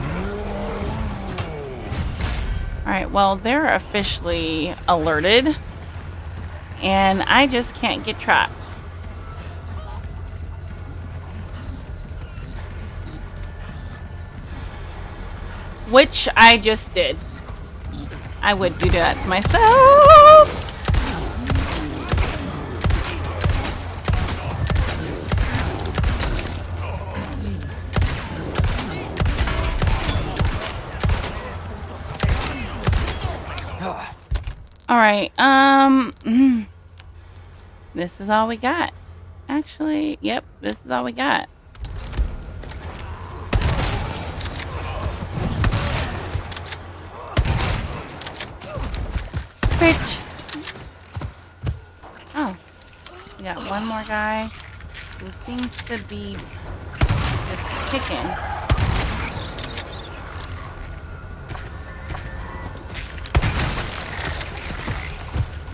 Alright, well, they're officially alerted. And I just can't get trapped. Which I just did. I would do that to myself. Alright, this is all we got. Actually, yep, this is all we got. Bitch. Oh, we got one more guy who seems to be just kicking.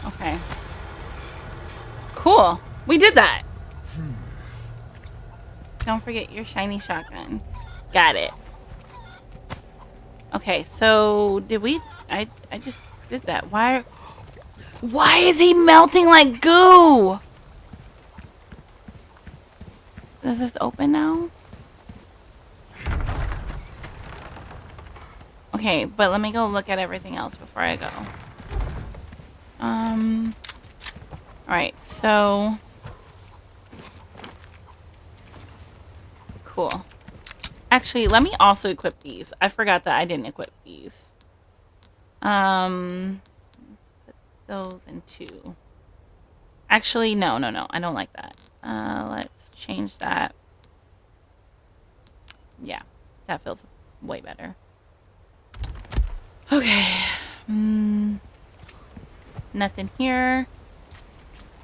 Okay. Cool. We did that. Don't forget your shiny shotgun. Got it. Okay, so did we... I just did that. Why is he melting like goo? Does this open now? Okay, but let me go look at everything else before I go. Alright, so... Cool. Actually, let me also equip these. I forgot that I didn't equip these. Let's put those in 2. Actually, no. I don't like that. Let's change that. Yeah, that feels way better. Okay. Nothing here.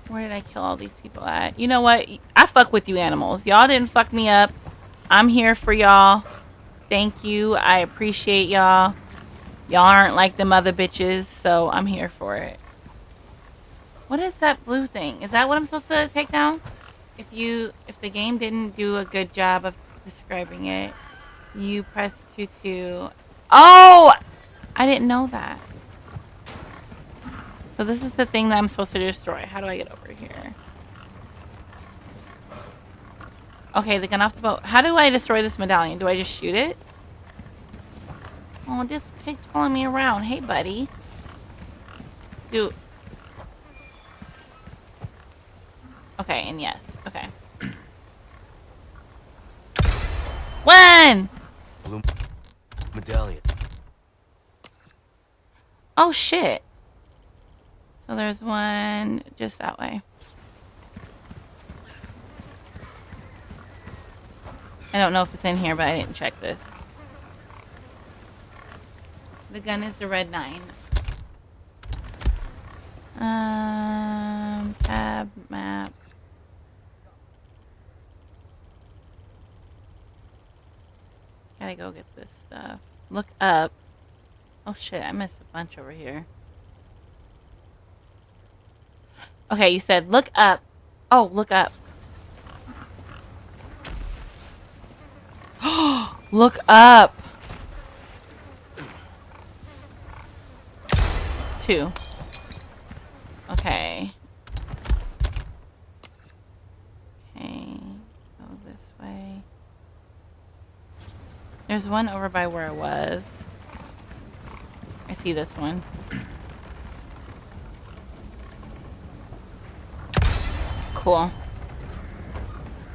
Where did I kill all these people at? You know what? I fuck with you animals. Y'all didn't fuck me up. I'm here for y'all. Thank you. I appreciate y'all. Y'all aren't like them other bitches, so I'm here for it. What is that blue thing? Is that what I'm supposed to take down? If the game didn't do a good job of describing it, you press 2. Oh! I didn't know that. So this is the thing that I'm supposed to destroy. How do I get over here? Okay, the gun off the boat. How do I destroy this medallion? Do I just shoot it? Oh, this pig's following me around. Hey, buddy. Dude. Okay, and yes. Okay. One! Blue medallion. Oh, shit. So there's one just that way. I don't know if it's in here, but I didn't check this. The gun is the red 9. Tab, map. Gotta go get this stuff. Look up. Oh shit, I missed a bunch over here. Okay, you said look up. Oh, look up. Look up. 2. Okay. Okay. Go this way. There's one over by where I was. I see this one. Cool.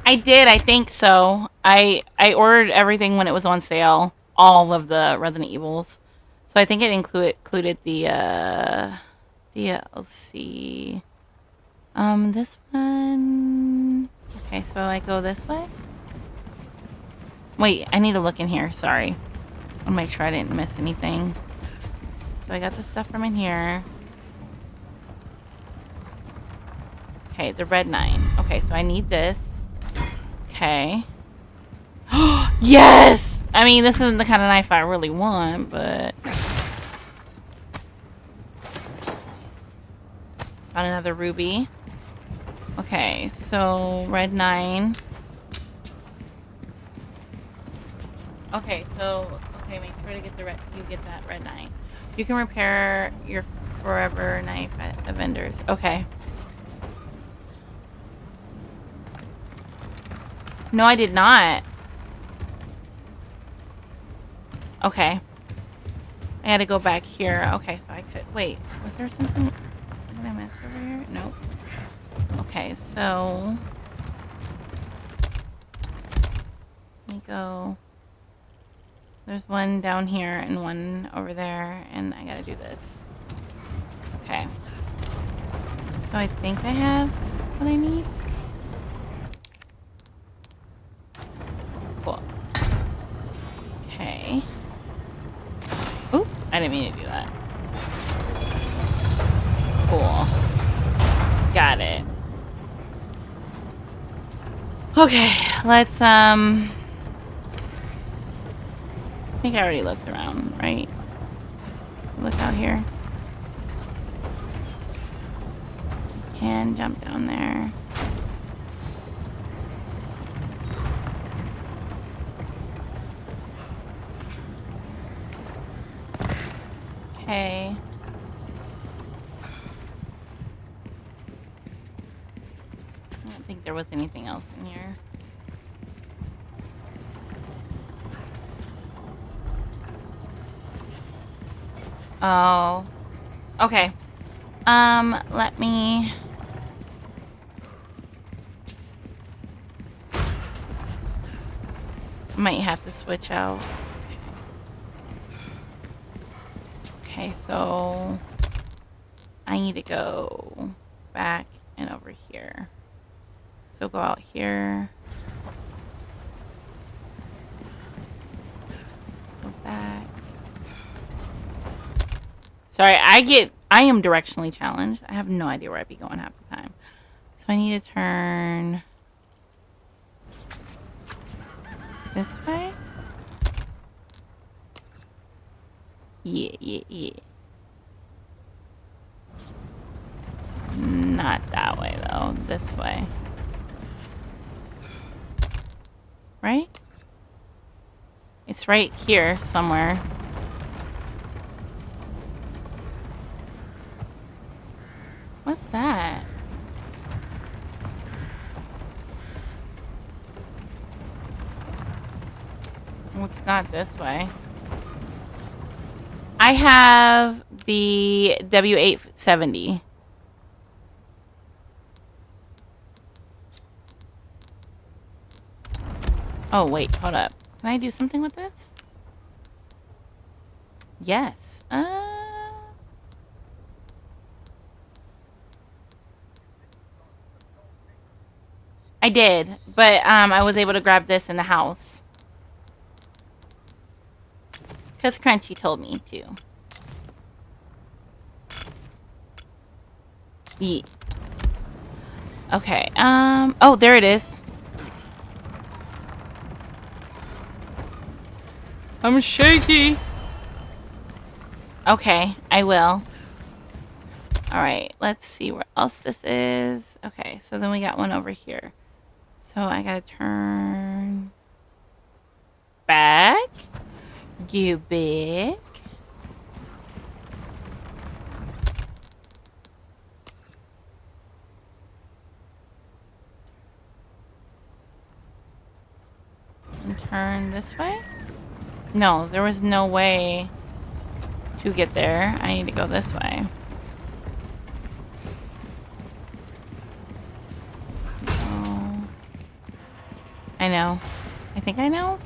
I did, I think so. I ordered everything when it was on sale. All of the Resident Evils. So I think it included the DLC. This one. Okay, so I go this way. Wait, I need to look in here. Sorry. I want to make sure I didn't miss anything. So I got the stuff from in here. Okay, the red 9. Okay, so I need this. Okay. Yes! I mean, this isn't the kind of knife I really want, but... Found another ruby. Okay, so red 9. Okay, so make sure to get you get that red knife. You can repair your forever knife at the vendors. Okay. No, I did not. Okay. I had to go back here. Okay, so I could wait. Was there something? Did I miss over here? Nope. Okay, so let me go. There's one down here and one over there, and I gotta do this. Okay. So I think I have what I need. Cool. Okay. Oop, I didn't mean to do that. Cool. Got it. Okay, let's I think I already looked around, right? Look out here. Can jump down there. Okay. I don't think there was anything else in here. Oh. Okay. Let me... Might have to switch out. Okay, so... I need to go back and over here. So go out here. Go back. Sorry, I am directionally challenged. I have no idea where I'd be going half the time. So I need to turn this way. Yeah. Not that way though. This way. Right? It's right here somewhere. What's that? Well, it's not this way. I have the W870. Oh, wait, hold up. Can I do something with this? Yes. I did, but I was able to grab this in the house. Because Crunchy told me to. Yeah. Okay, oh, there it is. I'm shaky. Okay, I will. Alright, let's see where else this is. Okay, so then we got one over here. So I gotta turn back. Go back. And turn this way? No, there was no way to get there. I need to go this way. Oh. I know. I think I know.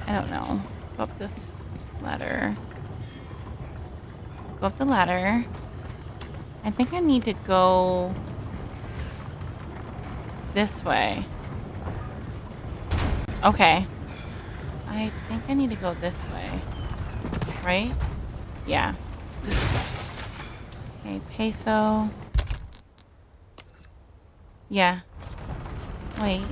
I don't know. Go up this ladder. Go up the ladder. I think I need to go this way. Okay. I think I need to go this way. Right? Yeah. Okay, peso. Yeah. Wait.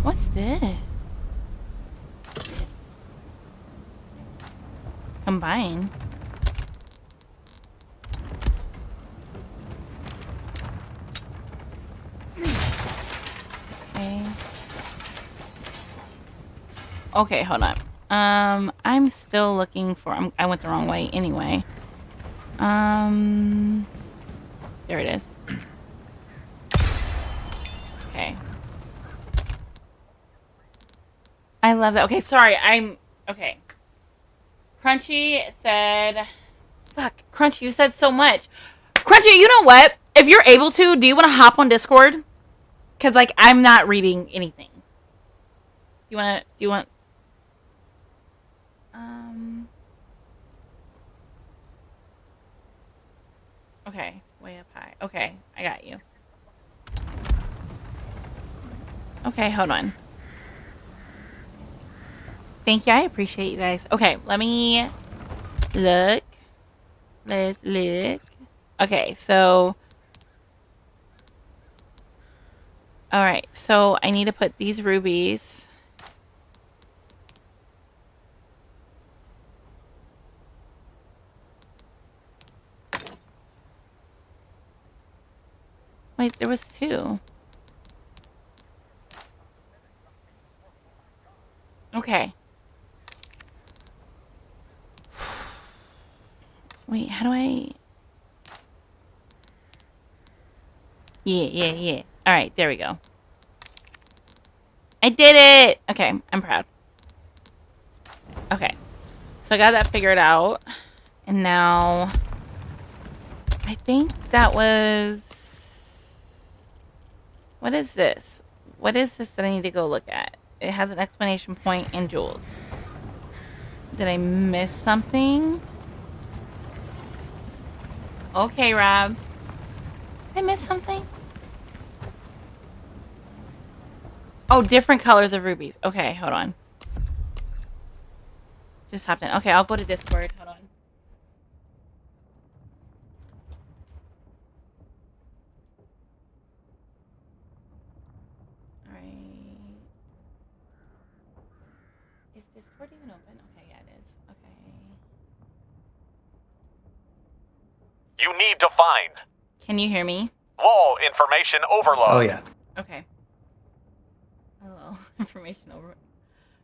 What's this? Combine. Okay, hold on. I'm still looking for. I went the wrong way anyway. There it is. Okay. I love that. Okay, sorry. Okay. Crunchy said, "Fuck, Crunchy, you said so much." Crunchy, you know what? If you're able to, do you want to hop on Discord? Because like I'm not reading anything. You want to? Do you want? Um. Okay, way up high. Okay, I got you. Okay, hold on. Thank you. I appreciate you guys. Okay, let me look. Let's look. Okay, so. Alright, so I need to put these rubies. Wait, there was two. Okay. Wait, how do I... Yeah. Alright, there we go. I did it! Okay, I'm proud. Okay. So I got that figured out. And now... I think that was... What is this? What is this that I need to go look at? It has an exclamation point and jewels. Did I miss something? Okay, Rob. Did I miss something? Oh, different colors of rubies. Okay, hold on. Just hopped in. Okay, I'll go to Discord. Hold on. Alright. Is Discord even open? Okay, yeah, it is. Okay. You need to find. Can you hear me? Low information overload. Oh, yeah. Okay. Hello. Information over.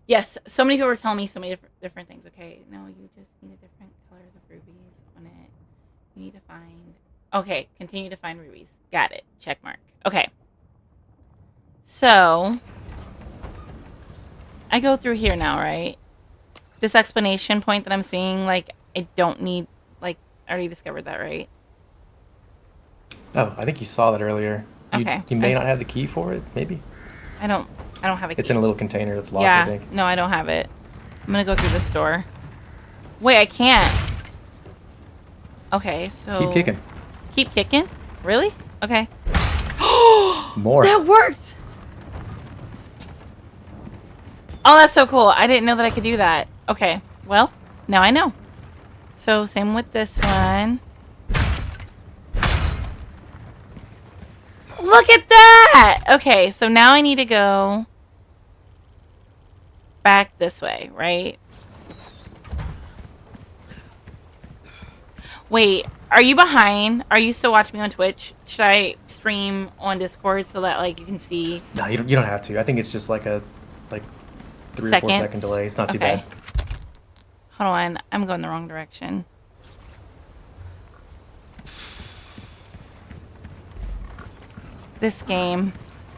Yes, so many people were telling me so many different things. Okay, no, you just need different colors of rubies on it. You need to find... Okay, continue to find rubies. Got it. Check mark. Okay. So... I go through here now, right? This explanation point that I'm seeing, like, I don't need... Like, I already discovered that, right? Oh, I think you saw that earlier. Okay. You may not have the key for it, maybe? I don't have a key. It's in a little container that's locked, yeah, I think. no, I don't have it. I'm gonna go through this door. Wait, I can't. Okay, so... Keep kicking. Keep kicking? Really? Okay. More. That worked! Oh, that's so cool. I didn't know that I could do that. Okay, well, now I know. So, same with this one. Look at that! Okay, so now I need to go back this way, right? Wait, are you behind? Are you still watching me on Twitch? Should I stream on Discord so that like you can see? No, you don't have to. I think it's just like a 3 or 4 second delay. It's not too bad. Hold on, I'm going the wrong direction. This game,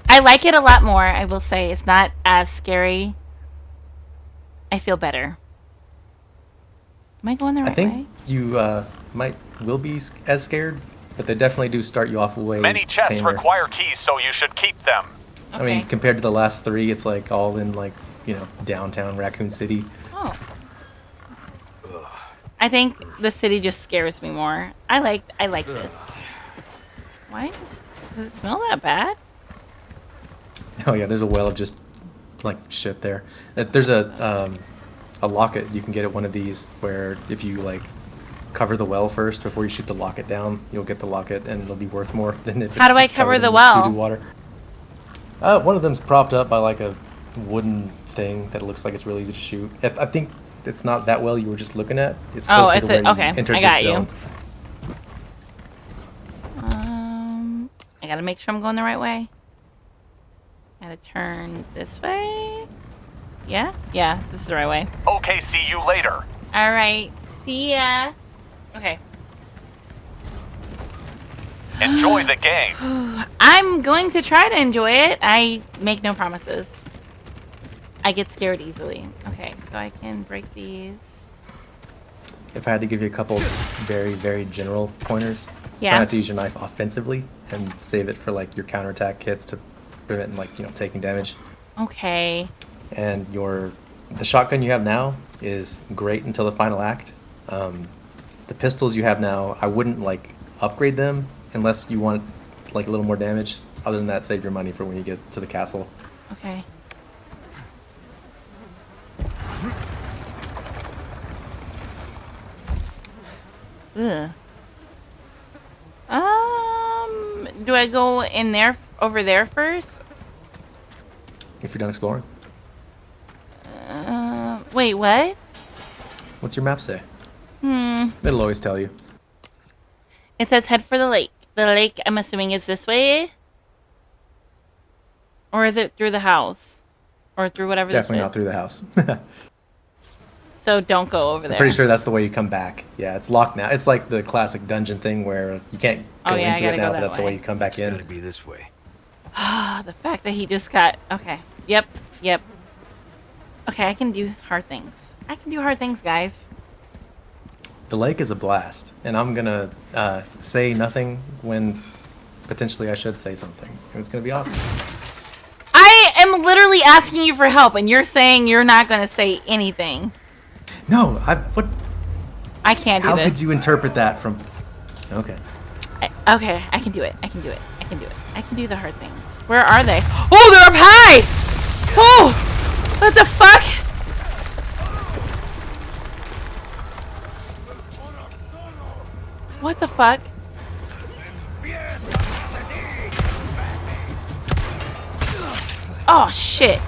I like it a lot more. I will say it's not as scary. I feel better. Am I going the right way? I think you will be as scared, but they definitely do start you off way Many chests tamer. require keys, so you should keep them. Okay. I mean, compared to the last 3, it's like all in like, downtown Raccoon City. Oh. I think the city just scares me more. I like this. Why does it smell that bad? Oh yeah, there's a well of just like shit there. There's a locket you can get at one of these where if you like cover the well first before you shoot the locket down, you'll get the locket and it'll be worth more than if How do I it's cover covered the in well? doo-doo water. One of them's propped up by like a wooden thing that looks like it's really easy to shoot. I think it's not that well you were just looking at. It's closer to where okay. you entered I this got you. zone. I gotta make sure I'm going the right way. Gotta turn this way. Yeah? Yeah, this is the right way. Okay, see you later. Alright, see ya. Okay. Enjoy the game. I'm going to try to enjoy it. I make no promises. I get scared easily. Okay, so I can break these. If I had to give you a couple very, very general pointers, Yeah. try not to use your knife offensively and save it for like your counterattack hits to prevent like, you know, taking damage. Okay. And the shotgun you have now is great until the final act. The pistols you have now, I wouldn't like upgrade them unless you want like a little more damage. Other than that, save your money for when you get to the castle. Okay. Ugh. Do I go in there, over there first? If you're done exploring. Wait, what? What's your map say? It'll always tell you. It says head for the lake. The lake, I'm assuming, is this way? Or is it through the house? Or through whatever Definitely this not is? through the house. So don't go over there. I'm pretty sure that's the way you come back. Yeah, it's locked now. It's like the classic dungeon thing where you can't go yeah, I into gotta it go now, that but that's the way. way you come back It's in. gotta be this way. The fact that he just got... Okay. Yep. Okay, I can do hard things. I can do hard things, guys. The lake is a blast, and I'm gonna say nothing when potentially I should say something. And it's gonna be awesome. I am literally asking you for help, and you're saying you're not going to say anything. No, I can't do how this. could you interpret that from? Okay. Okay, I can do it. I can do it. I can do it. I can do the hard things. Where are they? Oh, they're up high! Oh! What the fuck? What the fuck? Oh, shit.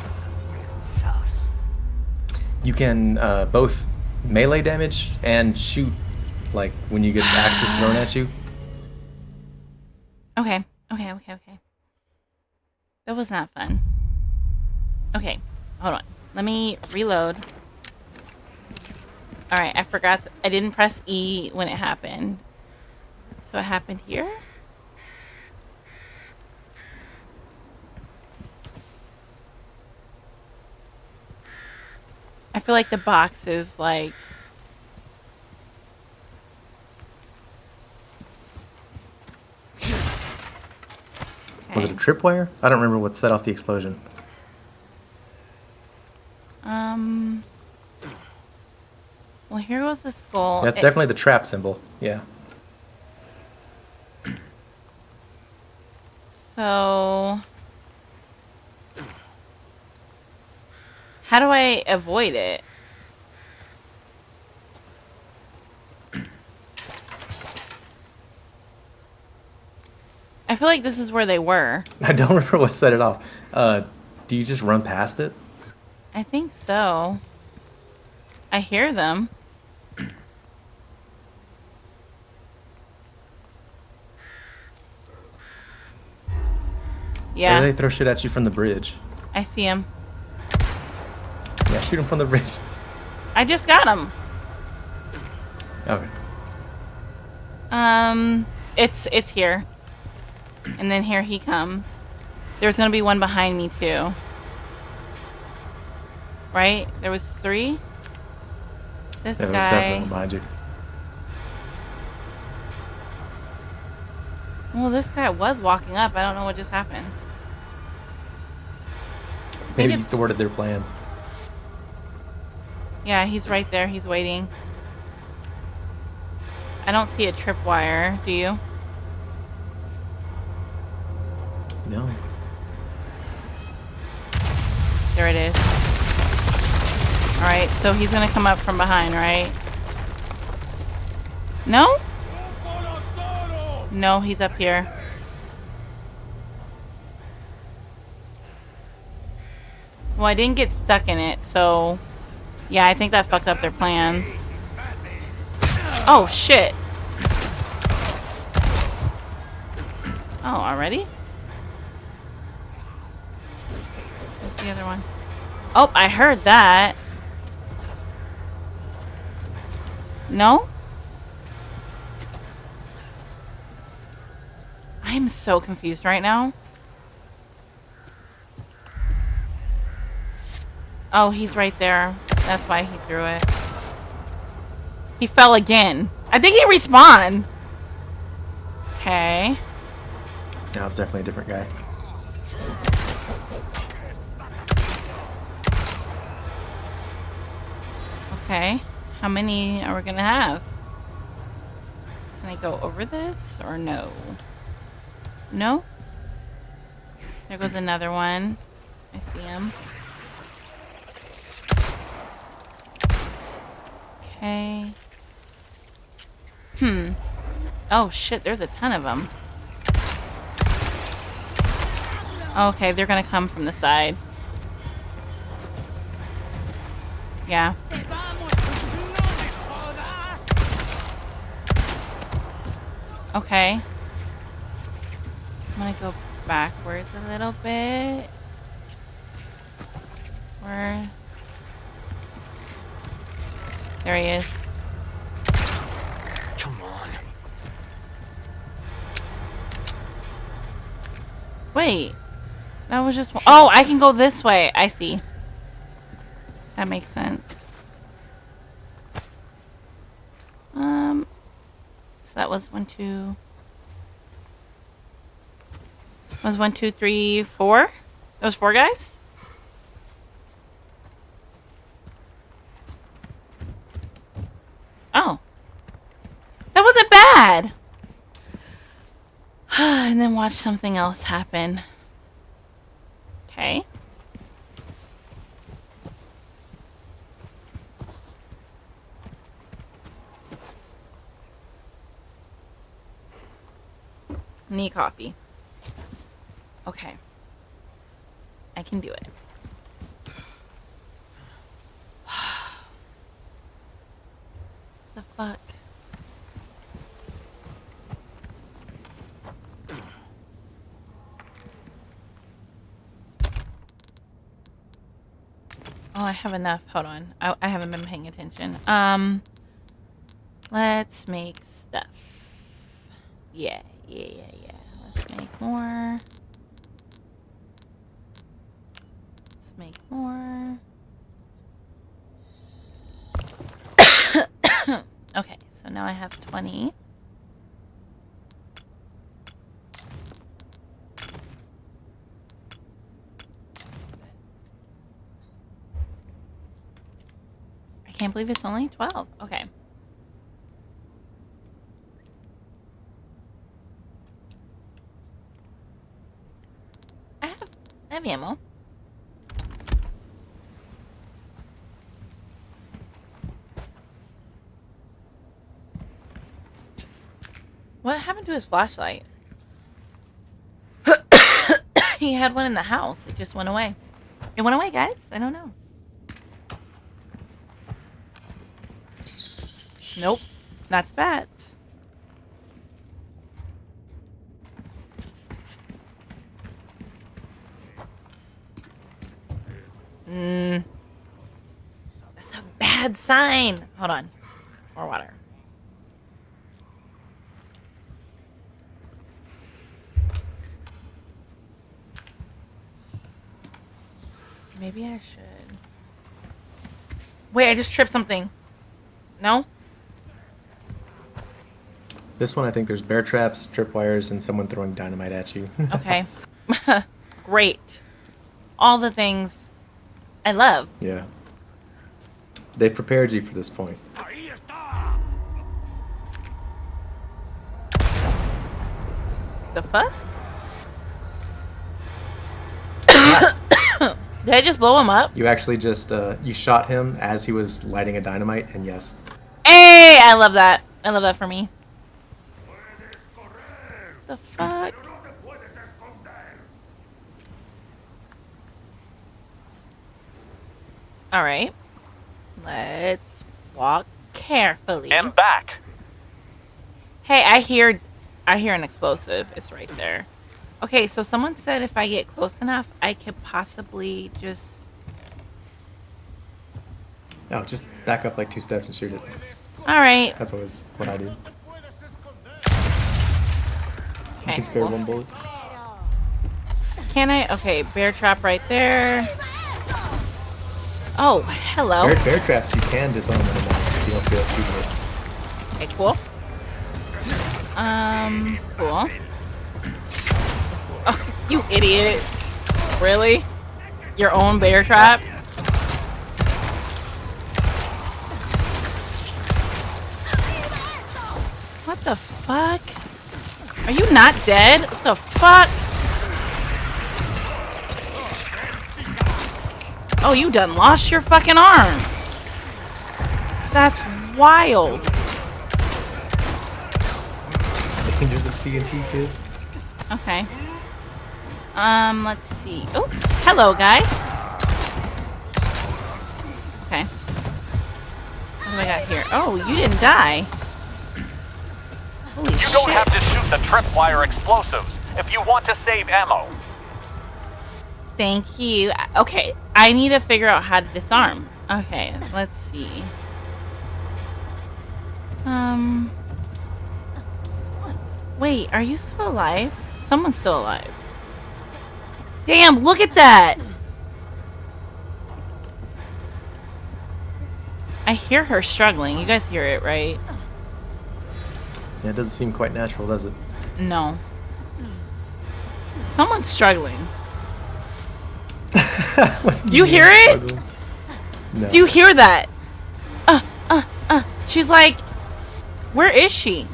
You can both melee damage and shoot, like when you get axes thrown at you. Okay. That was not fun. Okay, hold on. Let me reload. Alright, I forgot. I didn't press E when it happened. So it happened here? I feel like the box is like... Was it a tripwire? I don't remember what set off the explosion. Well, here goes the skull. That's definitely the trap symbol. Yeah. So... How do I avoid it? I feel like this is where they were. I don't remember what set it off. Do you just run past it? I think so. I hear them. Or Yeah, do they throw shit at you from the bridge? I see him. Yeah, shoot them from the bridge. I just got him. Okay. It's here. And then here he comes. There's gonna be one behind me too. Right? There was 3? This Yeah, there was guy. definitely one behind you. Well, this guy was walking up. I don't know what just happened. Maybe you it's- thwarted their plans. Yeah, he's right there. He's waiting. I don't see a tripwire. Do you? No. There it is. Alright, so he's gonna come up from behind, right? No? No, he's up here. Well, I didn't get stuck in it, so... Yeah, I think that fucked up their plans. Oh, shit. Oh, already? Where's the other one? Oh, I heard that. No? I'm so confused right now. Oh, he's right there. That's why he threw it. He fell again. I think he respawned. Okay. Now it's definitely a different guy. Okay. How many are we gonna have? Can I go over this or no? No? There goes another one. I see him. Okay. Oh shit, there's a ton of them. Okay, they're gonna come from the side. Yeah. Okay. I'm gonna go backwards a little bit. Where? There he is. Come on. Wait. That was just one. Oh, I can go this way. I see. That makes sense. So that was 1, 2. That was 1, 2, 3, 4. That was 4 guys? Oh. That wasn't bad. And then watch something else happen. Okay. Need coffee. Okay. I can do it. The fuck? Oh, I have enough. Hold on. I haven't been paying attention. Let's make stuff. Yeah. Let's make more. Let's make more. Okay, so now I have 20. I can't believe it's only 12. Okay. I have ammo. What happened to his flashlight? He had one in the house. It just went away. It went away, guys. I don't know. Nope. Not the bats. That's a bad sign. Hold on. More water. Maybe I should. Wait, I just tripped something. No? This one, I think there's bear traps, tripwires, and someone throwing dynamite at you. Okay. Great. All the things I love. Yeah. They prepared you for this point. The fuck? Did I just blow him up? You actually just, you shot him as he was lighting a dynamite, and yes. Hey, I love that. I love that for me. The fuck? Alright. Let's walk carefully. And back. Hey, I hear an explosive. It's right there. Okay, so someone said if I get close enough, I could possibly just Oh, just back up like 2 steps and shoot it. All right. That's always what I do. You Okay, can spare cool. 1 bullet. Can I? Okay, bear trap right there. Oh, hello. Bear traps you can disarm them if you don't feel like shooting it. Okay, cool. Cool. Oh, you idiot. Really? Your own bear trap? What the fuck? Are you not dead? What the fuck? Oh, you done lost your fucking arm. That's wild. Dangers of TNT, kids. Okay. Let's see. Oh, hello, guy. Okay. What do I got here? Oh, you didn't die. Holy You shit. don't have to shoot the tripwire explosives if you want to save ammo. Thank you. Okay, I need to figure out how to disarm. Okay, let's see. Wait, are you still alive? Someone's still alive. Damn, look at that! I hear her struggling. You guys hear it, right? Yeah, it doesn't seem quite natural, does it? No. Someone's struggling. Do you hear it? Struggling? No. Do you hear that? She's like, where is she?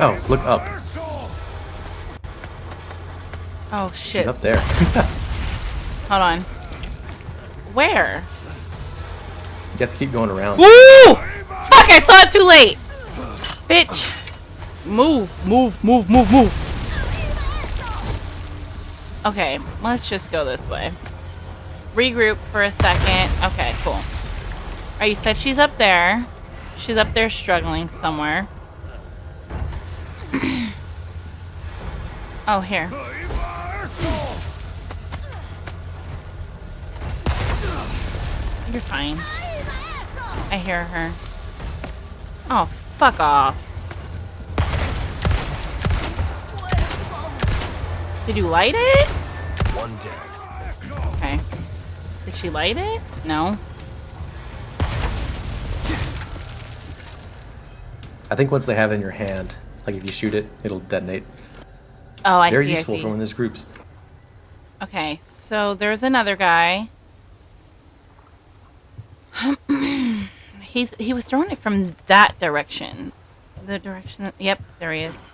Oh, look up. Oh shit. She's up there. Hold on. Where? You have to keep going around. Woo! Fuck, I saw it too late. Bitch. Move. Okay, let's just go this way. Regroup for a second. Okay, cool. Alright, you said she's up there. She's up there struggling somewhere. Oh, here. You're fine. I hear her. Oh, fuck off. Did you light it? One dead. Okay. Did she light it? No. I think once they have it in your hand, like if you shoot it, it'll detonate. Oh, I Very see, useful I see. for when there's groups. Okay, so there's another guy. He was throwing it from that direction. The direction. Yep, there he is.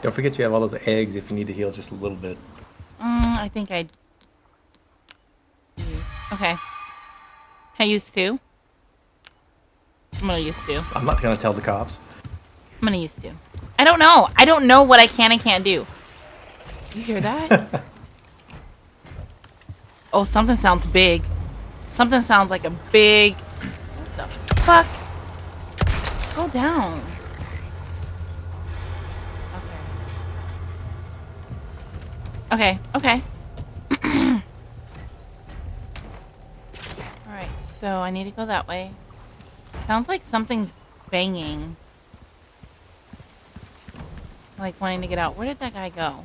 Don't forget you have all those eggs if you need to heal just a little bit. I think I. Okay. Can I use 2? I'm gonna use 2. I'm not gonna tell the cops. I'm gonna use 2. I don't know. I don't know what I can and can't do. You hear that? Oh, something sounds big. Something sounds like a big... What the fuck? Go down. Okay. Okay. Alright, so I need to go that way. Sounds like something's banging. Like wanting to get out. Where did that guy go?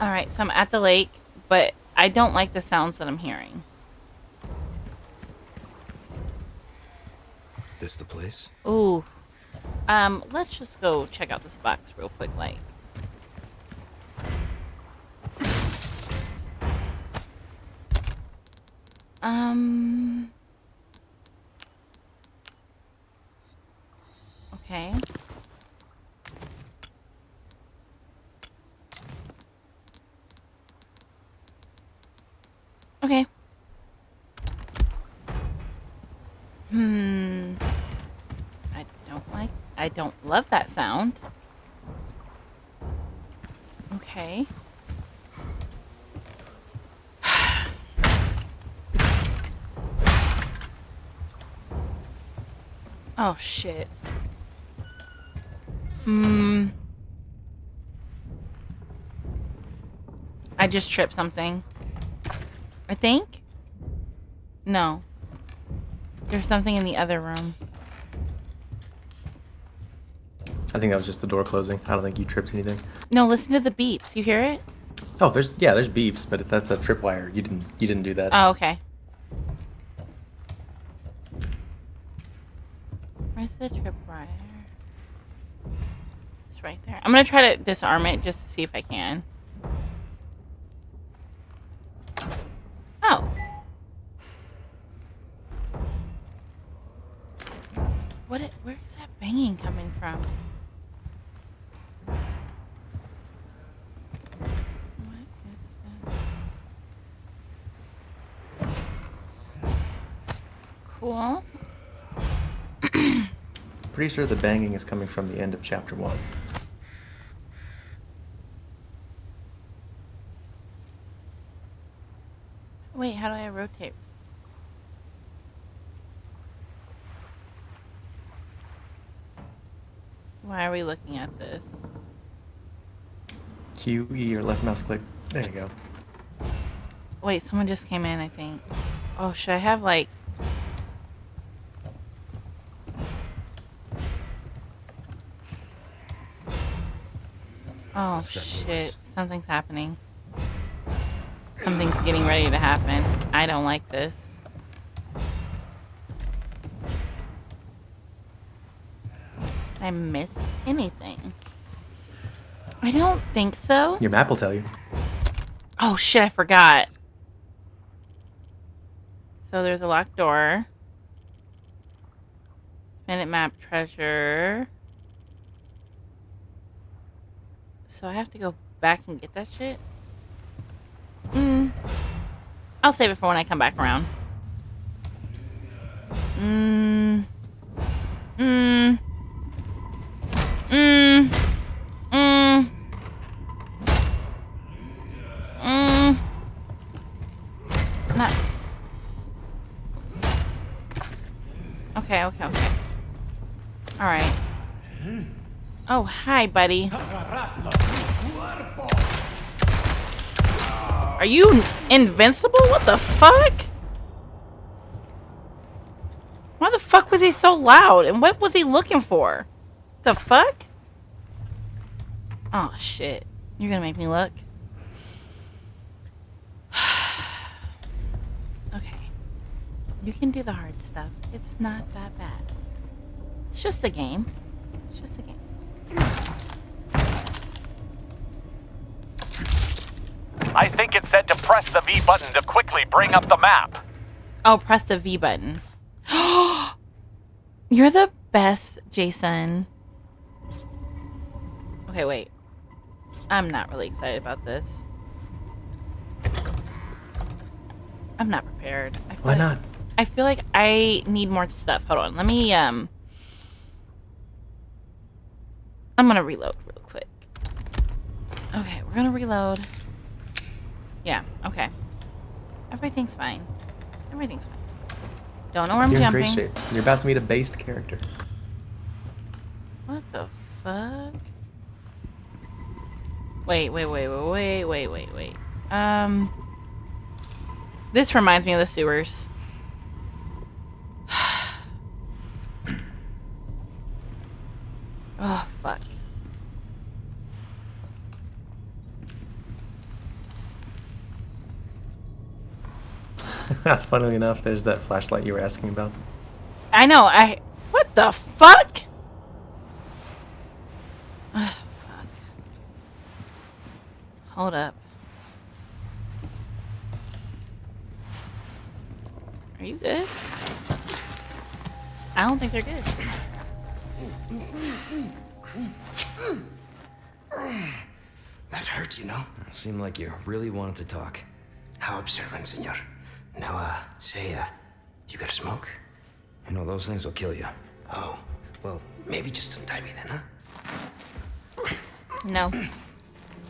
Alright, so I'm at the lake, but I don't like the sounds that I'm hearing. This the place? Ooh. Let's just go check out this box real quick, like. Okay. Okay. I don't love that sound. Okay. Oh, shit. Hmm. I just tripped something. I think? No. There's something in the other room. I think that was just the door closing. I don't think you tripped anything. No, listen to the beeps. You hear it? Oh, there's beeps, but if that's a tripwire, you didn't do that. Oh, okay. Where's the tripwire? It's right there. I'm gonna try to disarm it just to see if I can. Oh. Where is that banging coming from? What is that? Cool. Pretty sure the banging is coming from the end of chapter 1. Wait, how do I rotate? Why are we looking at this? Q, E, or left mouse click. There you go. Wait, someone just came in, I think. Oh, should I have, like... Oh, shit. Something's happening. Something's getting ready to happen. I don't like this. Did I miss anything? I don't think so. Your map will tell you. Oh, shit, I forgot. So there's a locked door. Minute map treasure. So I have to go back and get that shit? I'll save it for when I come back around. Not. Okay. Alright. Oh, hi, buddy. Are you invincible? What the fuck? Why the fuck was he so loud? And what was he looking for? The fuck? Oh, shit. You're gonna make me look. Okay. You can do the hard stuff. It's not that bad. It's just a game. It's just a game. I think it said to press the V button to quickly bring up the map. Oh, press the V button. You're the best, Jason. Okay, wait. I'm not really excited about this. I'm not prepared. Why not? I feel like I need more stuff. Hold on. Let me, I'm gonna reload real quick. Okay, we're gonna reload. Yeah, okay. Everything's fine. Everything's fine. Don't know where I'm You're jumping. in great shape. You're about to meet a based character. What the fuck? Wait. This reminds me of the sewers. Oh, fuck. Funnily enough, there's that flashlight you were asking about. I know, what the fuck? Ugh, fuck. Hold up. Are you good? I don't think they're good. That hurts, you know? Seemed like you really wanted to talk. How observant, senor. Now, say, you got a smoke? You know, those things will kill you. Oh, well, maybe just untie me then, huh? No.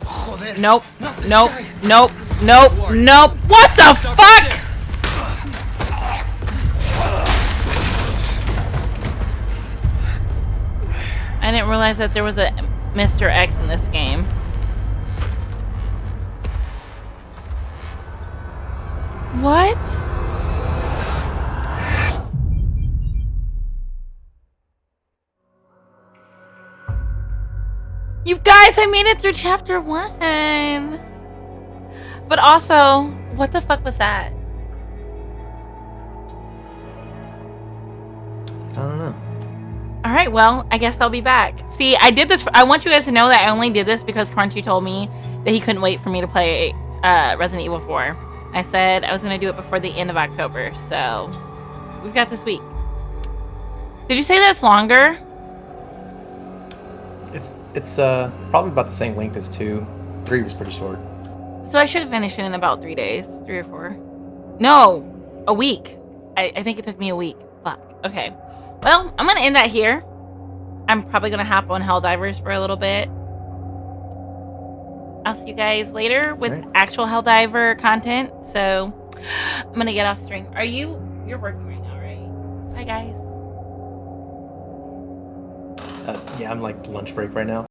Joder. Nope. Not this Nope. guy. Nope. Nope. Nope. What the fuck? I didn't realize that there was a Mr. X in this game. What? You guys, I made it through chapter 1. But also, what the fuck was that? I don't know. All right, well, I guess I'll be back. See, I did this. I want you guys to know that I only did this because Crunchy told me that he couldn't wait for me to play Resident Evil 4. I said I was going to do it before the end of October, so we've got this week. Did you say that's longer? It's probably about the same length as 2. 3 was pretty short. So I should have finished it in about 3 days, 3 or 4. No, a week. I think it took me a week. Fuck. Okay. Well, I'm gonna end that here. I'm probably gonna hop on Helldivers for a little bit. I'll see you guys later with actual Helldiver content. So I'm gonna get off stream. You're working right now, right? Bye, guys. Yeah, I'm like lunch break right now.